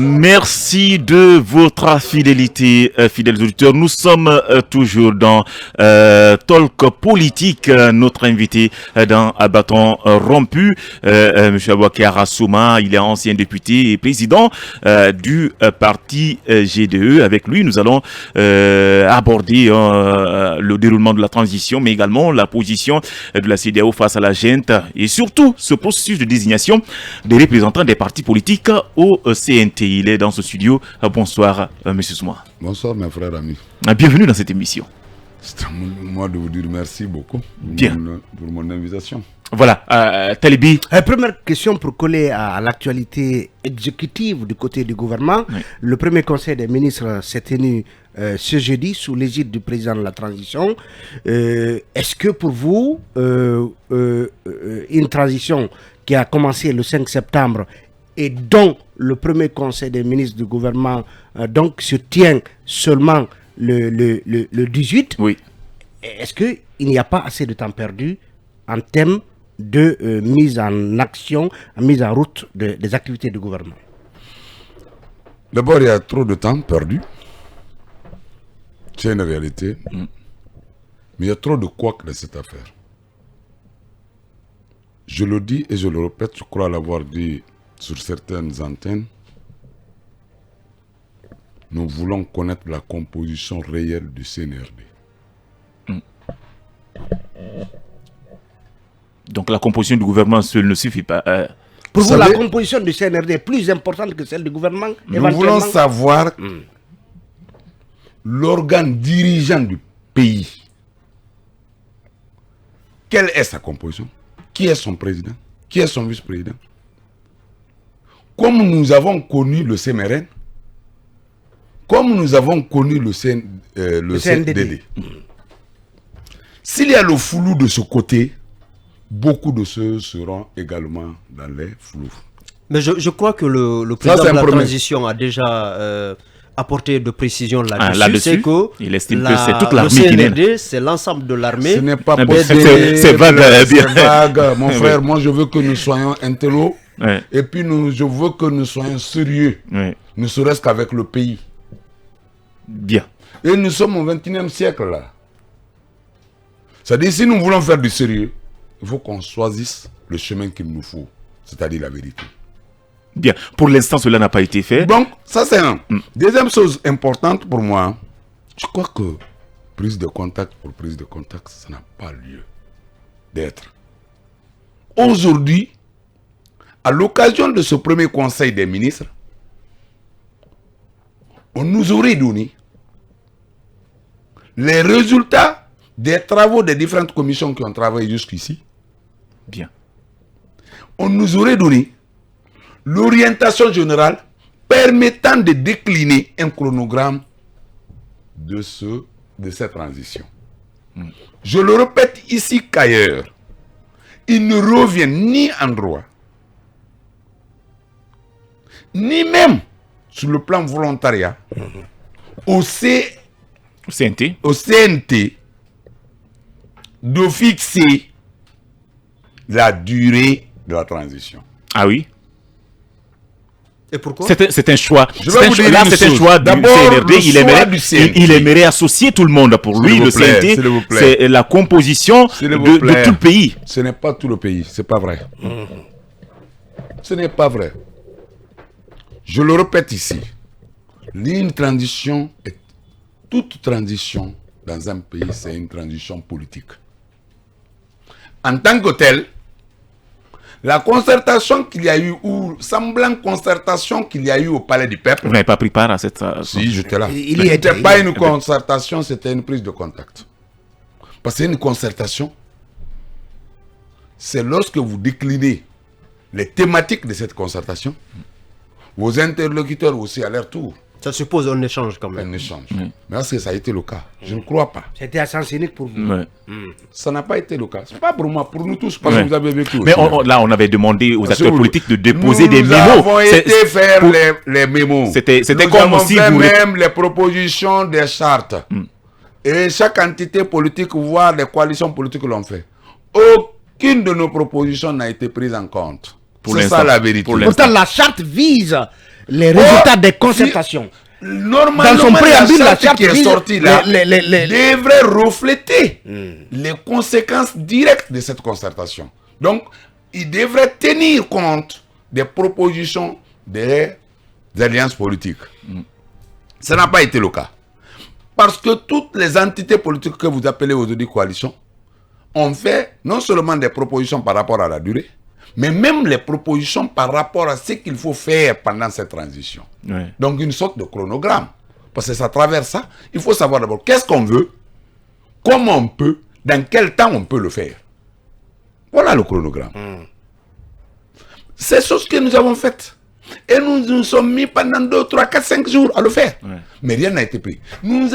Merci de votre fidélité, fidèles auditeurs. Nous sommes toujours dans Talk Politique. Notre invité dans Bâton Rompu, M. Aboubakar Souma, il est ancien député et président du parti GDE. Avec lui, nous allons aborder le déroulement de la transition, mais également la position de la CEDEAO face à la junte et surtout ce processus de désignation des représentants des partis politiques au CNT. Il est dans ce studio. Bonsoir, M. Souma.
Bonsoir, mes frères amis.
Bienvenue dans cette émission.
C'est à moi de vous dire merci beaucoup pour mon invitation.
Voilà, Talibi.
Première question pour coller à l'actualité exécutive du côté du gouvernement. Oui. Le premier conseil des ministres s'est tenu ce jeudi sous l'égide du président de la transition. Est-ce que pour vous, une transition qui a commencé le 5 septembre et dont le premier conseil des ministres du gouvernement donc se tient seulement le 18,
oui.
Est-ce qu'il n'y a pas assez de temps perdu en termes de mise en action, mise en route des activités du gouvernement?
D'abord, il y a trop de temps perdu. C'est une réalité. Mais il y a trop de couacs dans cette affaire. Je le dis et je le répète, je crois l'avoir dit sur certaines antennes. Nous voulons connaître la composition réelle du CNRD.
Donc la composition du gouvernement seul ne suffit pas.
Pour vous, la composition du CNRD est plus importante que celle du gouvernement?
Nous voulons savoir l'organe dirigeant du pays. Quelle est sa composition? Qui est son président? Qui est son vice-président? Comme nous avons connu le CMRN, comme nous avons connu le CNDD, s'il y a le flou de ce côté, beaucoup de ceux seront également dans les flous.
Mais je crois que le président de la transition a déjà apporté de précisions là-dessus. C'est que
il estime que c'est toute l'armée qui
CNRD, c'est l'ensemble de l'armée.
Ce n'est pas
possible. C'est vague.
C'est vague. Mon frère, moi je veux que nous soyons intello. Ouais. Et puis je veux que nous soyons sérieux. Ouais. Ne serait-ce qu'avec le pays.
Bien.
Et nous sommes au XXIe siècle là. C'est-à-dire, si nous voulons faire du sérieux, il faut qu'on choisisse le chemin qu'il nous faut, c'est-à-dire la vérité.
Bien. Pour l'instant, cela n'a pas été fait.
Donc, ça c'est un. Deuxième chose importante pour moi, je crois que prise de contact pour prise de contact, ça n'a pas lieu d'être. Aujourd'hui, à l'occasion de ce premier conseil des ministres, on nous aurait donné les résultats des travaux des différentes commissions qui ont travaillé jusqu'ici.
Bien.
On nous aurait donné l'orientation générale permettant de décliner un chronogramme de cette transition. Je le répète ici qu'ailleurs, il ne revient ni en droit, ni même sur le plan volontariat au CNT de fixer la durée de la transition.
Ah oui?
Et pourquoi?
C'est un choix.
C'est un choix
du CNRD. Il aimerait associer tout le monde. Pour lui, le CNT, c'est la composition de tout le pays.
Ce n'est pas tout le pays. C'est pas vrai. Ce n'est pas vrai. Je le répète ici. Toute transition dans un pays, c'est une transition politique. En tant que telle, la concertation qu'il y a eu, ou semblant concertation qu'il y a eu au Palais du Peuple...
Vous n'avez pas pris part à cette...
Si, j'étais là. Ce n'était pas une concertation, c'était une prise de contact. Parce que une concertation, c'est lorsque vous déclinez les thématiques de cette concertation, vos interlocuteurs aussi à leur tour.
Ça suppose un échange quand même.
Un échange. Mais est-ce que ça a été le cas? Je ne crois pas.
C'était à sens unique pour vous.
Ça n'a pas été le cas. Ce n'est pas pour moi, pour nous tous, parce que vous avez vécu.
Mais là, on avait demandé aux acteurs politiques de déposer des mémos.
Nous avons été faire les mémos.
C'était comme si vous...
même les propositions des chartes. Et chaque entité politique, voire les coalitions politiques l'ont fait. Aucune de nos propositions n'a été prise en compte. C'est ça la vérité.
Pourtant, la charte vise les résultats des concertations.
Normalement, dans son préambule, la charte qui est sortie là devrait refléter les conséquences directes de cette concertation. Donc, il devrait tenir compte des propositions des alliances politiques. Ça n'a pas été le cas. Parce que toutes les entités politiques que vous appelez aujourd'hui coalition ont fait non seulement des propositions par rapport à la durée, mais même les propositions par rapport à ce qu'il faut faire pendant cette transition. Donc une sorte de chronogramme. Parce que ça traverse ça. Il faut savoir d'abord qu'est-ce qu'on veut, comment on peut, dans quel temps on peut le faire. Voilà le chronogramme. C'est ce que nous avons fait. Et nous nous sommes mis pendant 2, 3, 4, 5 jours à le faire. Mais rien n'a été pris. Nous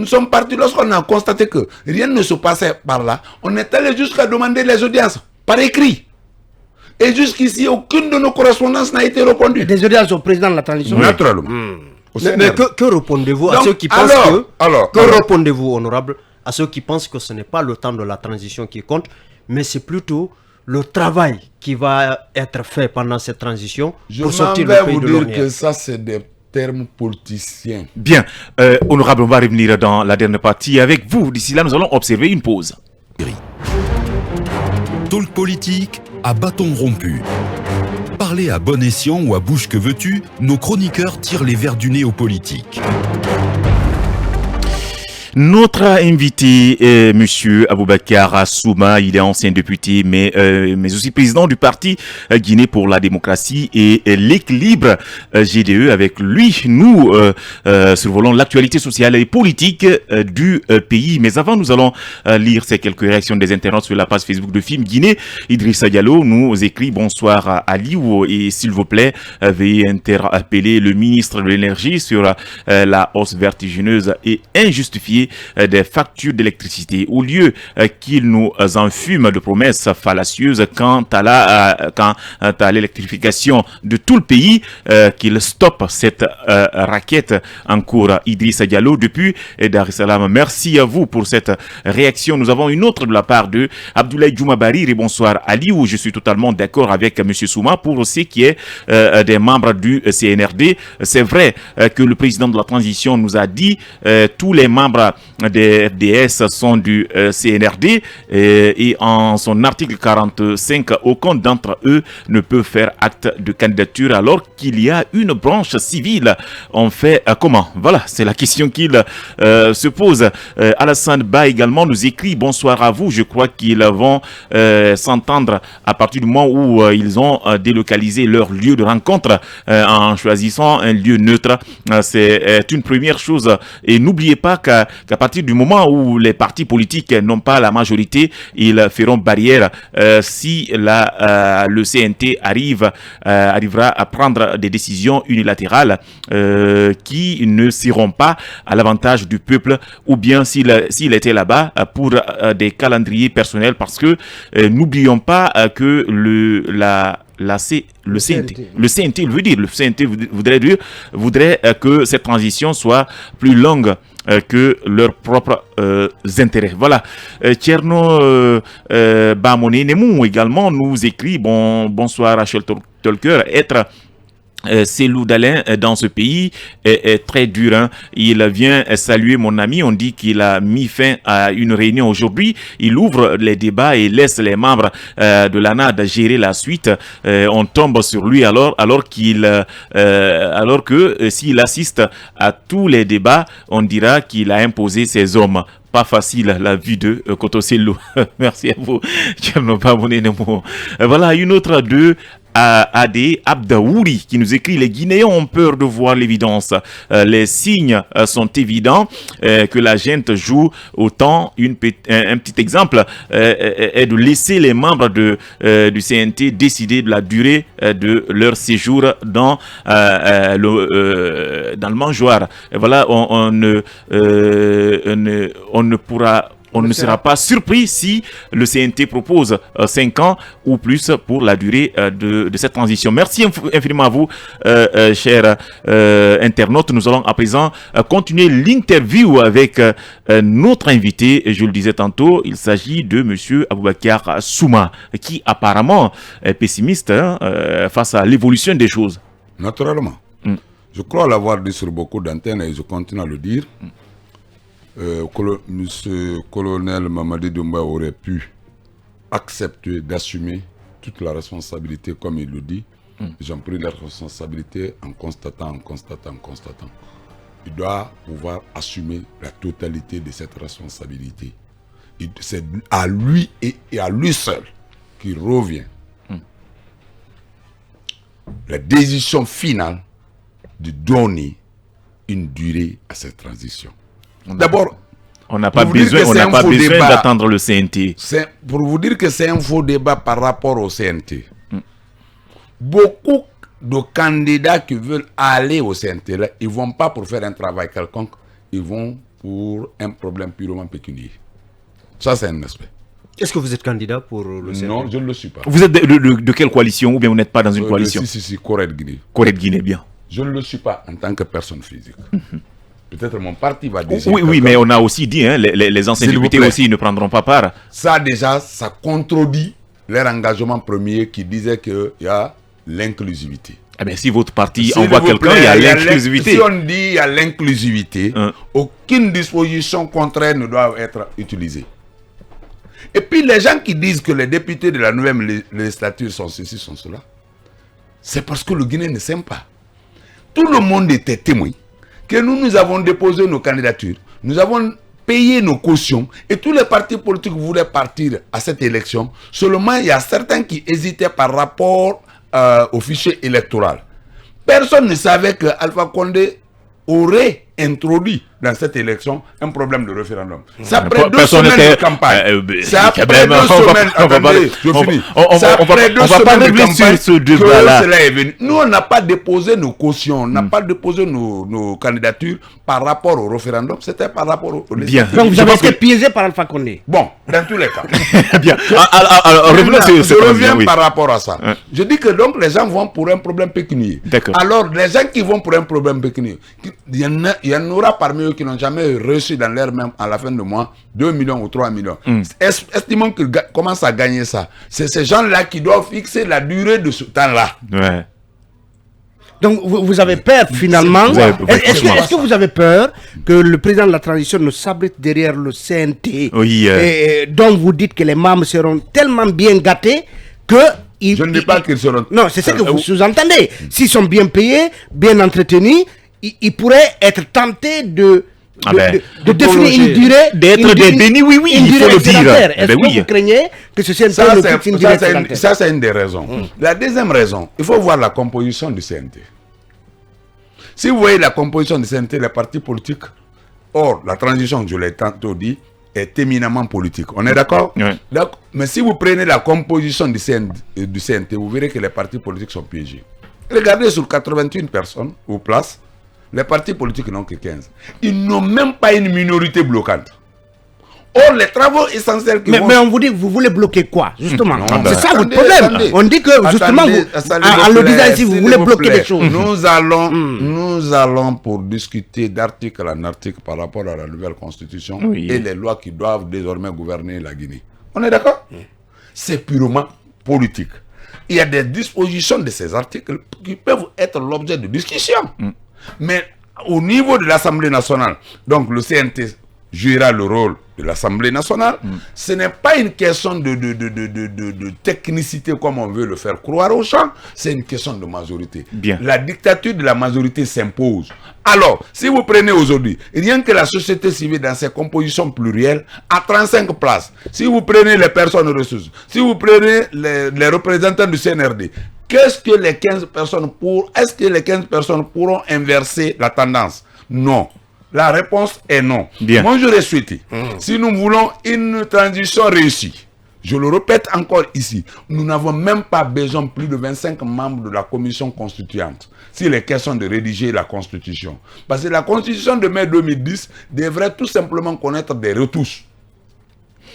sommes partis lorsqu'on a constaté que rien ne se passait par là. On est allé jusqu'à demander les audiences par écrit. Et jusqu'ici, aucune de nos correspondances n'a été répondue.
Des audiences au président de la transition.
Naturellement.
Mais que répondez-vous à ceux qui pensent que répondez-vous, honorable, à ceux qui pensent que ce n'est pas le temps de la transition qui compte, mais c'est plutôt le travail qui va être fait pendant cette transition pour sortir le pays de l'ornière. Je vais vous dire
que ça, c'est des termes politiciens.
Bien. Honorable, on va revenir dans la dernière partie avec vous. D'ici là, nous allons observer une pause.
Talk politique à bâton rompu. Parler à bon escient ou à bouche que veux-tu, nos chroniqueurs tirent les verres du nez aux politiques.
Notre invité, Monsieur Aboubakar Souma, il est ancien député, mais aussi président du parti Guinée pour la démocratie et l'équilibre GDE. Avec lui, nous survolons l'actualité sociale et politique du pays. Mais avant, nous allons lire ces quelques réactions des internautes sur la page Facebook de Film Guinée. Idrissa Diallo nous écrit: bonsoir Aliou, et s'il vous plaît, veuillez interpeller le ministre de l'énergie sur la hausse vertigineuse et injustifiée des factures d'électricité. Au lieu qu'il nous enfume de promesses fallacieuses quant à l'électrification de tout le pays, qu'il stoppe cette raquette en cours. Idrissa Diallo depuis Dar es Salaam. Merci à vous pour cette réaction. Nous avons une autre de la part de Abdoulaye Djoumabarir. Et bonsoir Ali, où je suis totalement d'accord avec M. Souma pour ce qui est des membres du CNRD. C'est vrai que le président de la transition nous a dit tous les membres des FDS sont du CNRD et en son article 45, aucun d'entre eux ne peut faire acte de candidature alors qu'il y a une branche civile. On fait comment? Voilà, c'est la question qu'il se pose. Alassane Ba également nous écrit: bonsoir à vous. Je crois qu'ils vont s'entendre à partir du moment où ils ont délocalisé leur lieu de rencontre en choisissant un lieu neutre. C'est une première chose. Et n'oubliez pas qu'à partir du moment où les partis politiques n'ont pas la majorité, ils feront barrière si le CNT arrivera à prendre des décisions unilatérales qui ne seront pas à l'avantage du peuple, ou bien s'il était là-bas pour des calendriers personnels, parce que n'oublions pas que le CNT voudrait que cette transition soit plus longue que leurs propres intérêts. Voilà. Tcherno Bamone Nemou également nous écrit: bonsoir Rachel Tolker. Être Célou d'Alain dans ce pays est très dur. Hein. Il vient saluer mon ami. On dit qu'il a mis fin à une réunion aujourd'hui. Il ouvre les débats et laisse les membres de l'ANAD gérer la suite. On tombe sur lui alors que s'il assiste à tous les débats, on dira qu'il a imposé ses hommes. Pas facile la vie de Koto Cellou. Merci à vous. Voilà une autre de Adé Abdaouri qui nous écrit: les Guinéens ont peur de voir l'évidence. Les signes sont évidents que la gente joue autant. Un petit exemple est de laisser les membres du CNT décider de la durée de leur séjour dans le mangeoire. Et voilà, on ne sera pas surpris si le CNT propose 5 ans ou plus pour la durée de cette transition. Merci infiniment à vous, chers internautes. Nous allons à présent continuer l'interview avec notre invité. Je le disais tantôt, il s'agit de M. Aboubakar Souma, qui apparemment est pessimiste face à l'évolution des choses.
Naturellement. Je crois l'avoir dit sur beaucoup d'antennes et je continue à le dire. Monsieur colonel Mamadi Doumbouya aurait pu accepter d'assumer toute la responsabilité comme il le dit. Ils ont pris leur responsabilité en constatant. Il doit pouvoir assumer la totalité de cette responsabilité. C'est à lui et à lui seul qu'il revient la décision finale de donner une durée à cette transition. D'abord,
on n'a pas besoin d'attendre le CNT.
Pour vous dire que c'est un faux débat par rapport au CNT. Beaucoup de candidats qui veulent aller au CNT, là, ils ne vont pas pour faire un travail quelconque, ils vont pour un problème purement pécuniaire. Ça, c'est un aspect.
Est-ce que vous êtes candidat pour le CNT?
Non, je ne le suis pas.
Vous êtes de quelle coalition, ou bien vous n'êtes pas dans une coalition?
Si, Corée de Guinée.
Corée de Guinée, bien.
Je ne le suis pas en tant que personne physique. Peut-être mon parti va décider.
Oui, mais on a aussi dit, hein, les anciens députés aussi ne prendront pas part.
Ça déjà, ça contredit leur engagement premier qui disait qu'il y a l'inclusivité.
Eh bien, si votre parti envoie quelqu'un, il y a l'inclusivité.
Si on dit il y a l'inclusivité, aucune disposition contraire ne doit être utilisée. Et puis les gens qui disent que les députés de la nouvelle législature sont ceci, sont cela, c'est parce que le Guinéen ne s'aime pas. Tout le monde était témoin que nous avons déposé nos candidatures. Nous avons payé nos cautions et tous les partis politiques voulaient partir à cette élection. Seulement, il y a certains qui hésitaient par rapport au fichier électoral. Personne ne savait que Alpha Condé aurait introduit dans cette élection un problème de référendum. C'est après 2 semaines de campagne. C'est après 2 semaines. Attendez, je finis. C'est après 2 semaines de campagne que cela est venu. Nous, on n'a pas déposé nos cautions, on n'a pas déposé nos candidatures par rapport au référendum. C'était par rapport au
législatif. Donc vous avez été piégé par Alpha Condé.
Bon, dans tous les cas.
Bien.
Je reviens par rapport à ça. Je dis que donc les gens vont pour un problème pécunier. Alors, les gens qui vont pour un problème pécunier, il y en aura parmi eux qui n'ont jamais reçu dans l'air même à la fin de mois 2 millions ou 3 millions. Estimons qu'ils commencent à gagner ça. C'est ces gens-là qui doivent fixer la durée de ce temps-là.
Ouais.
Donc vous avez peur finalement. Est-ce que vous avez peur que le président de la transition ne s'abrite derrière le CNT, dont vous dites que les membres seront tellement bien gâtés que...
Je ne dis pas qu'ils seront...
Non, c'est ce que vous sous-entendez. S'ils sont bien payés, bien entretenus, ils pourraient être tentés de définir une durée...
D'être des bénis, oui, il faut le dire.
Est-ce que vous craignez que ce CNT ne fixe une durée excédentaire?
Ça, c'est une des raisons. La deuxième raison, il faut voir la composition du CNT. Si vous voyez la composition du CNT, les partis politiques, or, la transition, je l'ai tantôt dit, est éminemment politique. On est d'accord? Mais si vous prenez la composition du CNT, vous verrez que les partis politiques sont piégés. Regardez sur 81 personnes ou places, les partis politiques n'ont que 15. Ils n'ont même pas une minorité bloquante. Or, les travaux essentiels qui
mais on vous dit que vous voulez bloquer quoi, justement? C'est ça votre problème. On dit que, justement, en le disant ici, vous voulez bloquer des choses.
Nous allons pour discuter d'article en article par rapport à la nouvelle constitution et les lois qui doivent désormais gouverner la Guinée. On est d'accord? C'est purement politique. Il y a des dispositions de ces articles qui peuvent être l'objet de discussion. Mais au niveau de l'Assemblée nationale, donc le CNT jouera le rôle de l'Assemblée nationale. Ce n'est pas une question de technicité comme on veut le faire croire aux gens, c'est une question de majorité. La dictature de la majorité s'impose. Alors, si vous prenez aujourd'hui, rien que la société civile dans ses compositions plurielles a 35 places. Si vous prenez les personnes ressources, si vous prenez les représentants du CNRD, est-ce que les 15 personnes pourront inverser la tendance? Non. La réponse est non. Moi, je l'ai souhaité. Si nous voulons une transition réussie, je le répète encore ici, nous n'avons même pas besoin de plus de 25 membres de la commission constituante s'il est question de rédiger la constitution. Parce que la constitution de mai 2010 devrait tout simplement connaître des retouches.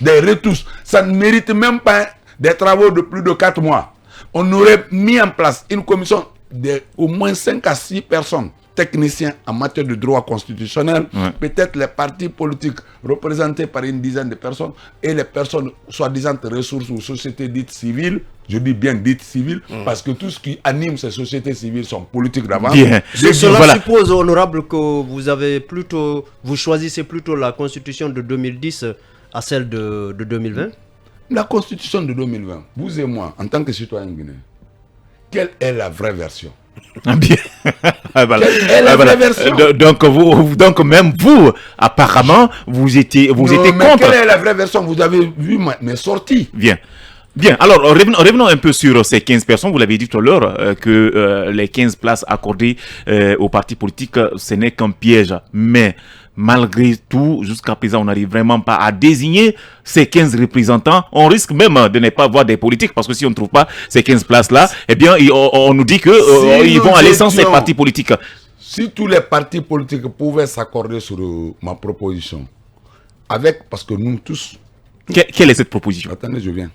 Des retouches. Ça ne mérite même pas des travaux de plus de 4 mois. On aurait mis en place une commission d'au moins 5 à 6 personnes techniciens en matière de droit constitutionnel, peut-être les partis politiques représentés par une dizaine de personnes et les personnes soi-disant ressources ou sociétés dites civiles, je dis bien dites civiles, parce que tout ce qui anime ces sociétés civiles sont politiques d'avance.
Cela suppose, honorable, que vous choisissez plutôt la constitution de 2010 à celle de 2020?
La constitution de 2020, vous et moi, en tant que citoyens guinéens, quelle est la vraie version?
Bien. Donc même vous, apparemment, vous étiez contre.
Quelle est la vraie version? Vous avez vu mes sorties.
Bien, alors revenons un peu sur ces 15 personnes. Vous l'avez dit tout à l'heure que les 15 places accordées aux partis politiques, ce n'est qu'un piège. Mais malgré tout, jusqu'à présent, on n'arrive vraiment pas à désigner ces 15 représentants. On risque même de ne pas avoir des politiques parce que si on ne trouve pas ces 15 places-là, eh bien, on nous dit qu'ils vont aller sans ces partis politiques.
Si tous les partis politiques pouvaient s'accorder sur ma proposition, parce que nous tous...
Quelle est cette proposition?
Attendez, je viens.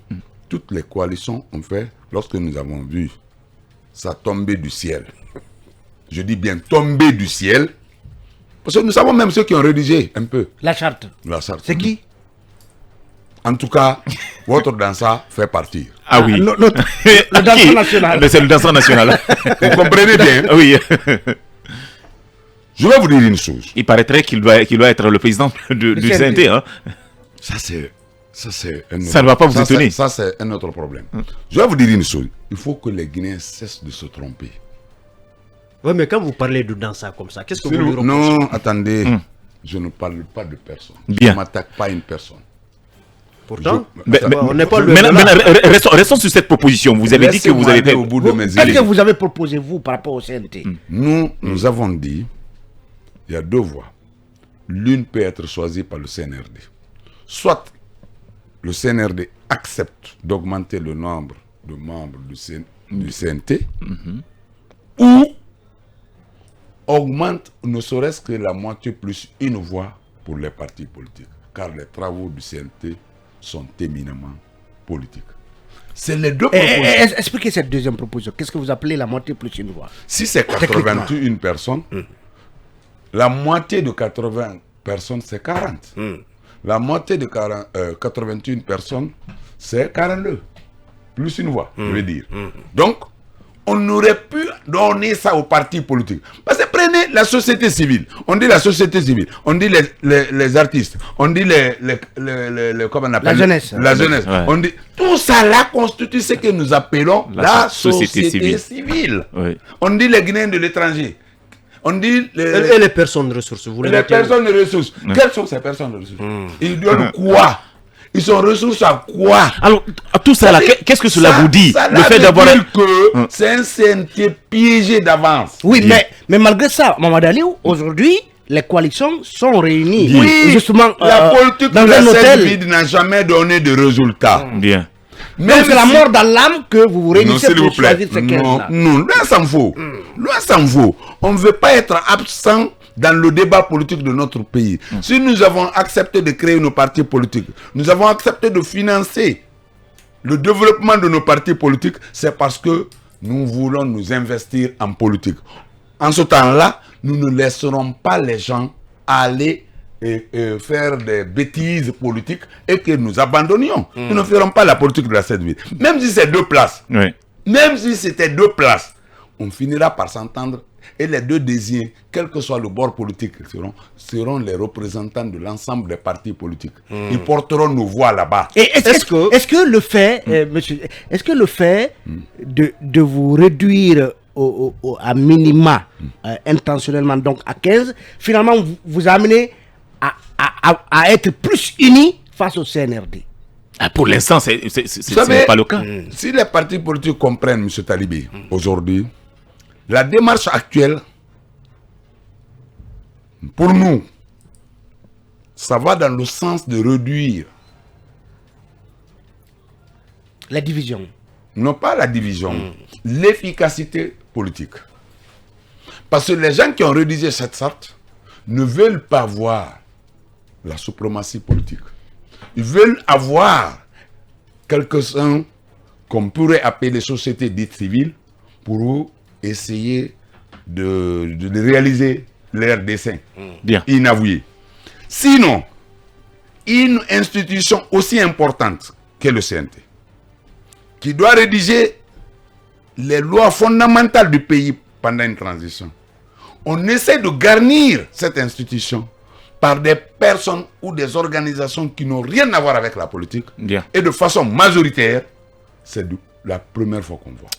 Toutes les coalitions ont fait, lorsque nous avons vu ça tomber du ciel. Je dis bien tomber du ciel. Parce que nous savons même ceux qui ont rédigé un peu.
La charte. C'est qui?
En tout cas, votre danseur fait partir.
Ah oui.
Le danseur national.
Mais c'est le danseur national.
Vous comprenez bien?
Oui.
Je vais vous dire une chose.
Il paraîtrait qu'il doit être le président du CNT. Hein. Ça ne va pas vous étonner.
Ça, c'est un autre problème. Je vais vous dire une chose. Il faut que les Guinéens cessent de se tromper.
Oui, mais quand vous parlez de dansa comme ça, qu'est-ce que vous lui reprochez?
Non, attendez. je ne parle pas de personne.
Bien.
Je ne m'attaque pas à une personne.
Pourtant,
on n'est pas restons sur cette proposition. Vous avez dit que vous avez fait
au bout de mes
Qu'est-ce que vous avez proposé, vous, par rapport au CNT?
Nous avons dit, il y a deux voies. L'une peut être choisie par le CNRD. Soit le CNRD accepte d'augmenter le nombre de membres du CNT, ou augmente ne serait-ce que la moitié plus une voix pour les partis politiques. Car les travaux du CNT sont éminemment politiques. C'est les deux propositions.
Expliquez cette deuxième proposition. Qu'est-ce que vous appelez la moitié plus une voix?
Si c'est 81 personnes, la moitié de 80 personnes, c'est 40. La moitié de 81 personnes, c'est 42. Plus une voix, je veux dire. Donc, on aurait pu donner ça aux partis politiques. Parce que prenez la société civile. On dit la société civile. On dit les artistes. On dit comment on appelle,
la jeunesse.
Ouais.
On dit, tout ça là constitue ce que nous appelons la société civile.
Oui.
On dit les Guinéens de l'étranger. On dit
et les personnes ressources. Vous
les personnes de ressources. Quelles sont ces personnes de ressources? Ils donnent quoi? Ils sont ressources à quoi?
Alors, tout ça là, qu'est-ce que cela vous dit?
Le fait d'avoir que c'est un CNT piégé d'avance.
Oui, mais malgré ça, Mamadou Aliou, aujourd'hui, les coalitions sont réunies.
Oui,
justement,
la politique
dans
de la
un hôtel
vide n'a jamais donné de résultat.
Bien.
Même c'est la mort dans l'âme que vous vous réunissez
pour
choisir ces 15 là.
Non, loin s'en faut. Loin s'en faut. On ne veut pas être absent dans le débat politique de notre pays. Si nous avons accepté de créer nos partis politiques, nous avons accepté de financer le développement de nos partis politiques, c'est parce que nous voulons nous investir en politique. En ce temps-là, nous ne laisserons pas les gens aller faire des bêtises politiques et que nous abandonnions. Nous ne ferons pas la politique de la cette ville. Même si c'est 2 places, même si c'était 2 places, on finira par s'entendre et les deux désignés, quel que soit le bord politique, seront les représentants de l'ensemble des partis politiques. Ils porteront nos voix là-bas.
Est-ce que le fait, monsieur, est-ce que le fait de vous réduire à minima intentionnellement, donc à 15, finalement vous amenez à être plus unis face au CNRD?
Pour l'instant, c'est pas le cas.
Si les partis politiques comprennent, M. Talibé, aujourd'hui, la démarche actuelle, pour nous, ça va dans le sens de réduire
la division.
Non pas la division, l'efficacité politique. Parce que les gens qui ont rédigé cette charte ne veulent pas voir la suprématie politique. Ils veulent avoir quelques-uns qu'on pourrait appeler les sociétés dites civiles pour essayer de réaliser leur dessein inavoué. Sinon, une institution aussi importante que le CNT, qui doit rédiger les lois fondamentales du pays pendant une transition, on essaie de garnir cette institution par des personnes ou des organisations qui n'ont rien à voir avec la politique. Et de façon majoritaire, c'est la première fois qu'on voit.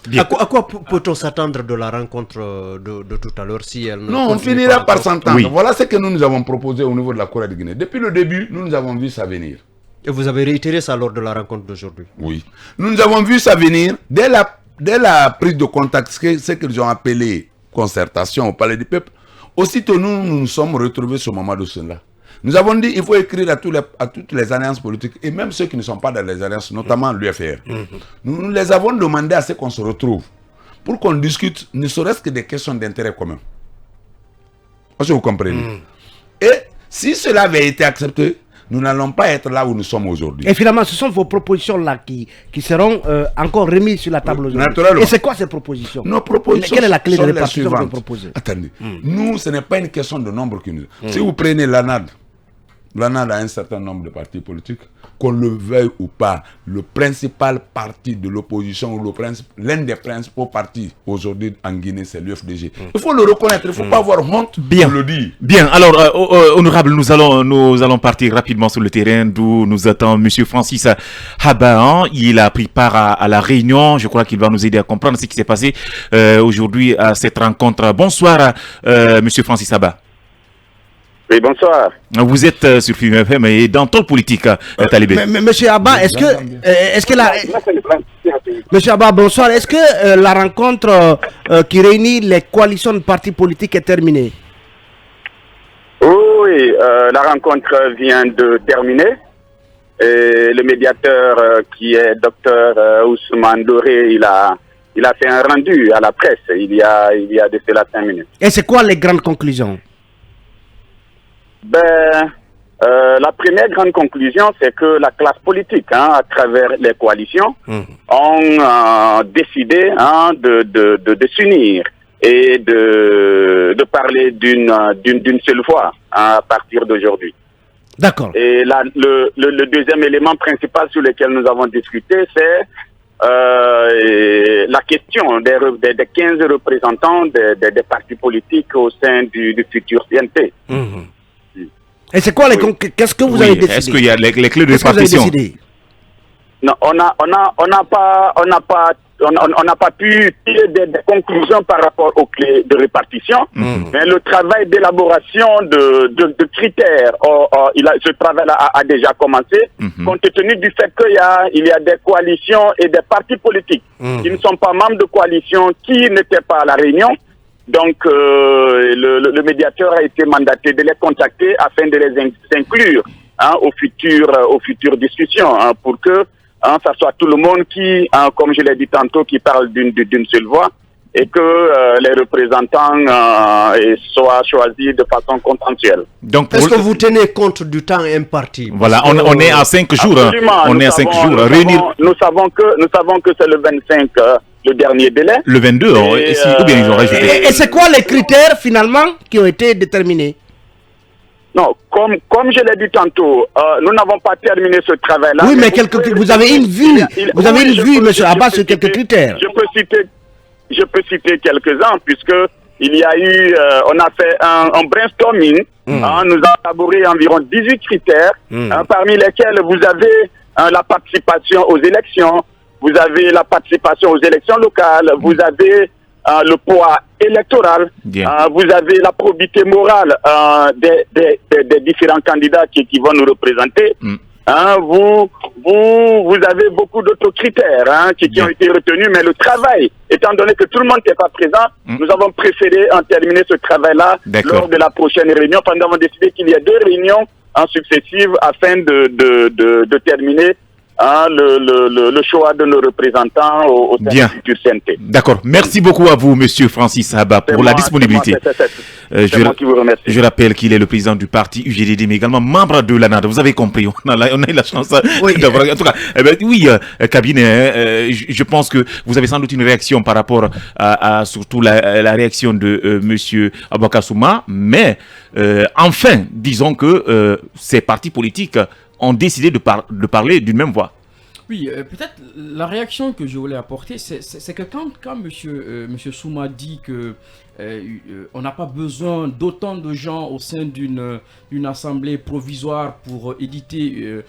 À quoi peut-on s'attendre de la rencontre de tout à l'heure si elle
Non, on finira par s'entendre. Voilà ce que nous avons proposé au niveau de la Corée de Guinée. Depuis le début, nous avons vu ça venir.
Et vous avez réitéré ça lors de la rencontre d'aujourd'hui?
Oui. Nous avons vu ça venir dès la prise de contact, ce qu'ils ont appelé concertation au Palais du Peuple. Aussitôt, nous sommes retrouvés ce moment de cela. Nous avons dit qu'il faut écrire à toutes les alliances politiques, et même ceux qui ne sont pas dans les alliances, notamment l'UFR. Nous les avons demandé à ce qu'on se retrouve, pour qu'on discute, ne serait-ce que des questions d'intérêt commun. Est-ce que vous comprenez? Et si cela avait été accepté, nous n'allons pas être là où nous sommes aujourd'hui.
Et finalement, ce sont vos propositions-là qui seront encore remises sur la table aujourd'hui. Et c'est quoi ces propositions?
Nos propositions.
Quelle est la clé de répartition que vous proposez?
Attendez, nous, ce n'est pas une question de nombre qui nous... Si vous prenez l'ANAD, l'ANAD a un certain nombre de partis politiques, qu'on le veuille ou pas, le principal parti de l'opposition ou l'un des principaux partis aujourd'hui en Guinée, c'est l'UFDG. Il faut le reconnaître, il ne faut pas avoir honte de le dire.
Bien, alors, honorable, nous allons partir rapidement sur le terrain d'où nous attend M. Francis Haba. Il a pris part à la réunion. Je crois qu'il va nous aider à comprendre ce qui s'est passé aujourd'hui à cette rencontre. Bonsoir, M. Francis Haba.
Oui, bonsoir.
Vous êtes sur Film FM et dans ton politique, Talibé.
Monsieur Abba, Monsieur Abba, bonsoir. Est-ce que la rencontre qui réunit les coalitions de partis politiques est terminée?
Oui, la rencontre vient de terminer. Et le médiateur qui est Dr Ousmane Doré, il a fait un rendu à la presse il y a de cela 5 minutes.
Et c'est quoi les grandes conclusions?
La première grande conclusion, c'est que la classe politique, à travers les coalitions, ont décidé de s'unir et de parler d'une seule voix à partir d'aujourd'hui.
D'accord.
Et le deuxième élément principal sur lequel nous avons discuté, c'est la question des 15 représentants des partis politiques au sein du futur CNP.
Et c'est quoi qu'est-ce que vous avez décidé?
Est-ce qu'il y a les clés de répartition?
Non, on n'a pas pu tirer des conclusions par rapport aux clés de répartition, mais le travail d'élaboration de critères, ce travail a déjà commencé, compte tenu du fait qu'il y a des coalitions et des partis politiques qui ne sont pas membres de coalition, qui n'étaient pas à la réunion. Donc, le médiateur a été mandaté de les contacter afin de les inclure aux futures discussions, pour que ça soit tout le monde qui, comme je l'ai dit tantôt, qui parle d'une seule voix, et que les représentants soient choisis de façon consensuelle.
Donc, est-ce que vous tenez compte du temps imparti?
Voilà, on est à 5 jours. On est à 5 jours.
Nous savons que c'est le 25, le dernier délai.
Le 22, ou bien ils ont rajouté.
Et c'est quoi les critères finalement qui ont été déterminés?
Non, comme je l'ai dit tantôt, nous n'avons pas terminé ce travail-là.
Oui, mais vous avez une vue, monsieur Abba, sur quelques critères.
Je peux citer quelques-uns, puisque il y a eu, on a fait un brainstorming, nous avons élaboré environ 18 critères, parmi lesquels vous avez la participation aux élections, vous avez la participation aux élections locales, vous avez le poids électoral, vous avez la probité morale des différents candidats qui vont nous représenter. Vous avez beaucoup d'autres critères qui ont été retenus, mais le travail, étant donné que tout le monde n'est pas présent, nous avons préféré en terminer ce travail-là lors de la prochaine réunion. Nous avons décidé qu'il y a 2 réunions successives afin de terminer le choix de nos représentants au sein du CNT.
D'accord. Merci beaucoup à vous, monsieur Francis Abba, pour la disponibilité. Je rappelle qu'il est le président du parti UGDD, mais également membre de l'ANAD. Vous avez compris, on a eu la chance d'avoir... En tout cas, cabinet, je pense que vous avez sans doute une réaction par rapport à surtout la réaction de monsieur Aboka Souma, mais enfin, disons que ces partis politiques ont décidé de parler d'une même voix.
Oui, peut-être la réaction que je voulais apporter, c'est que quand monsieur Souma dit que on n'a pas besoin d'autant de gens au sein d'une assemblée provisoire pour éditer...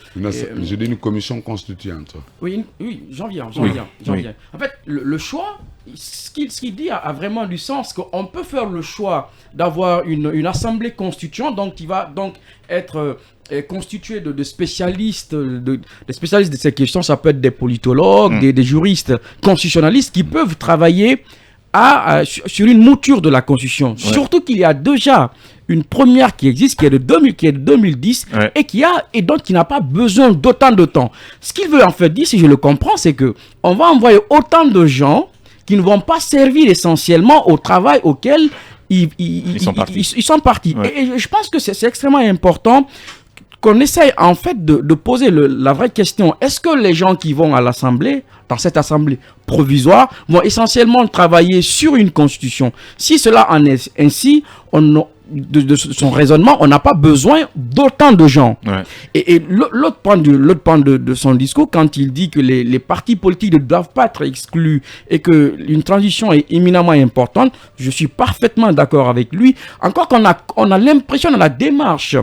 J'ai dit une commission constituante.
Oui, j'en viens. En fait, le choix, ce qu'il dit a vraiment du sens, qu'on peut faire le choix d'avoir une assemblée constituante, donc qui va donc être... constitué de spécialistes, de spécialistes de ces questions. Ça peut être des politologues, des juristes constitutionnalistes qui peuvent travailler sur une mouture de la Constitution. Surtout qu'il y a déjà une première qui existe, qui est de 2010, et donc qui n'a pas besoin d'autant de temps. Ce qu'il veut en fait dire, si je le comprends, c'est que on va envoyer autant de gens qui ne vont pas servir essentiellement au travail auquel ils sont partis. Et je pense que c'est extrêmement important qu'on essaye en fait de poser la vraie question. Est-ce que les gens qui vont à l'Assemblée, dans cette Assemblée provisoire, vont essentiellement travailler sur une constitution? Si cela en est ainsi, de son raisonnement, on n'a pas besoin d'autant de gens. Et l'autre point de son discours, quand il dit que les partis politiques ne doivent pas être exclus et qu'une transition est éminemment importante, je suis parfaitement d'accord avec lui. Encore qu'on a l'impression dans la démarche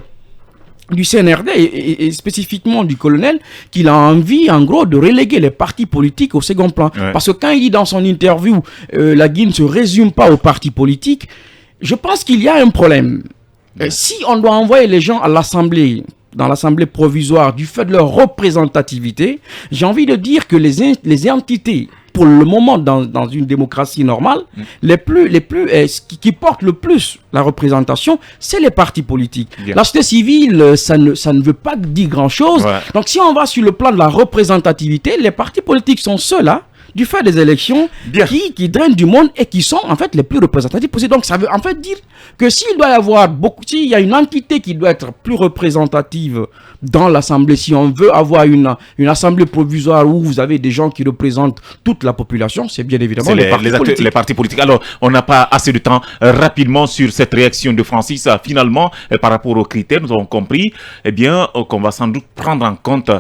du CNRD et spécifiquement du colonel qu'il a envie en gros de reléguer les partis politiques au second plan. Parce que quand il dit dans son interview la Guinée ne se résume pas aux partis politiques, je pense qu'il y a un problème. Si on doit envoyer les gens à l'Assemblée, dans l'Assemblée provisoire, du fait de leur représentativité, j'ai envie de dire que les entités, pour le moment, dans une démocratie normale, qui portent le plus la représentation, c'est les partis politiques. La société civile, ça ne veut pas dire grand-chose. Donc, si on va sur le plan de la représentativité, les partis politiques sont ceux-là, du fait des élections, qui drainent du monde et qui sont en fait les plus représentatifs possibles. Donc ça veut en fait dire que s'il doit y avoir s'il y a une entité qui doit être plus représentative dans l'Assemblée, si on veut avoir une Assemblée provisoire où vous avez des gens qui représentent toute la population, c'est bien évidemment les
partis politiques. Alors, on n'a pas assez de temps. Rapidement sur cette réaction de Francis, finalement, par rapport aux critères, nous avons compris qu'on va sans doute prendre en compte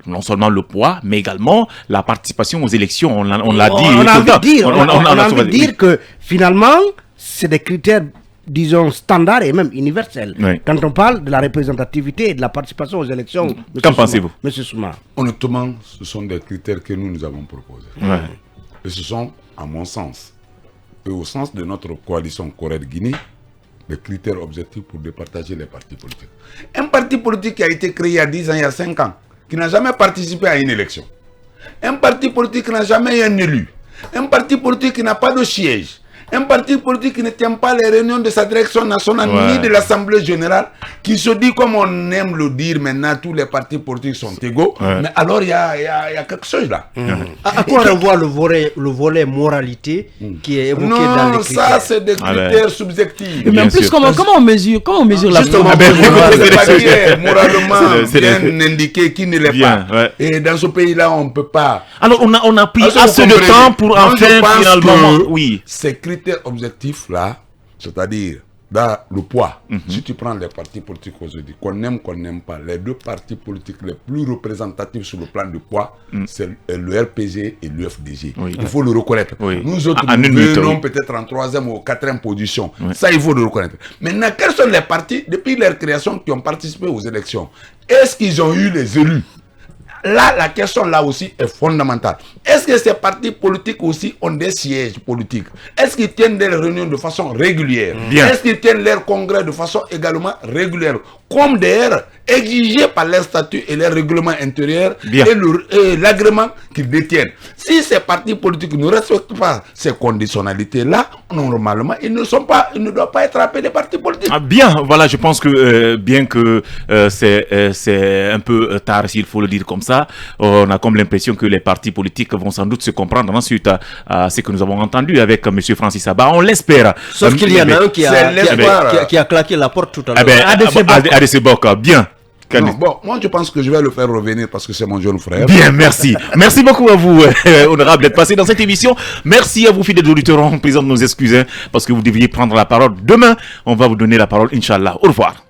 non seulement le poids, mais également la participation aux élections. On l'a dit.
On a envie de dire que finalement, c'est des critères, disons, standards et même universels. Quand on parle de la représentativité et de la participation aux élections.
Qu'en pensez-vous,
Monsieur Souma?
Honnêtement, ce sont des critères que nous avons proposés. Et ce sont, à mon sens, et au sens de notre coalition Corée-Guinée, des critères objectifs pour départager les partis politiques. Un parti politique qui a été créé il y a 10 ans, il y a 5 ans, qui n'a jamais participé à une élection. Un parti politique qui n'a jamais eu un élu. Un parti politique qui n'a pas de siège. Un parti politique qui ne tient pas les réunions de sa direction nationale ni de l'Assemblée générale, qui se dit, comme on aime le dire maintenant, tous les partis politiques sont égaux. Mais alors il y a quelque chose là.
À quoi renvoie le volet moralité qui est évoqué dans les critères?
Ça c'est des critères subjectifs.
Mais en plus, comment on mesure la
moralement bien indiqué qui ne l'est pas. Et dans ce pays-là, on ne peut pas.
Alors on a pris assez de temps pour enfin finalement.
Ces critères objectifs là, c'est-à-dire dans le poids, si tu prends les partis politiques aujourd'hui, qu'on n'aime pas, les deux partis politiques les plus représentatifs sur le plan du poids, c'est le RPG et l'UFDG. Il faut le reconnaître. Nous autres, nous venons peut-être en 3e ou 4e position. Ça, il faut le reconnaître. Maintenant, quels sont les partis, depuis leur création, qui ont participé aux élections? Est-ce qu'ils ont eu les élus? Là, la question là aussi est fondamentale. Est-ce que ces partis politiques aussi ont des sièges politiques? Est-ce qu'ils tiennent des réunions de façon régulière? Est-ce qu'ils tiennent leurs congrès de façon également régulière? Comme d'ailleurs exigé par leur statut et leur règlement intérieur et l'agrément qu'ils détiennent. Si ces partis politiques ne respectent pas ces conditionnalités-là, normalement, ils ne doivent pas être appelés partis politiques.
Voilà, je pense que bien que c'est un peu tard, s'il faut le dire comme ça, on a comme l'impression que les partis politiques vont sans doute se comprendre ensuite à ce que nous avons entendu avec M. Francis Abba. On l'espère.
Sauf qu'il y en a un qui a claqué la porte tout à l'heure.
Adeseboka, bien.
Non, bon, moi je pense que je vais le faire revenir parce que c'est mon jeune frère.
Bien, merci. Merci beaucoup à vous, honorable, d'être passé dans cette émission. Merci à vous, fidèles auditeurs. On présente nos excuses parce que vous devriez prendre la parole. Demain, on va vous donner la parole, Inch'Allah. Au revoir.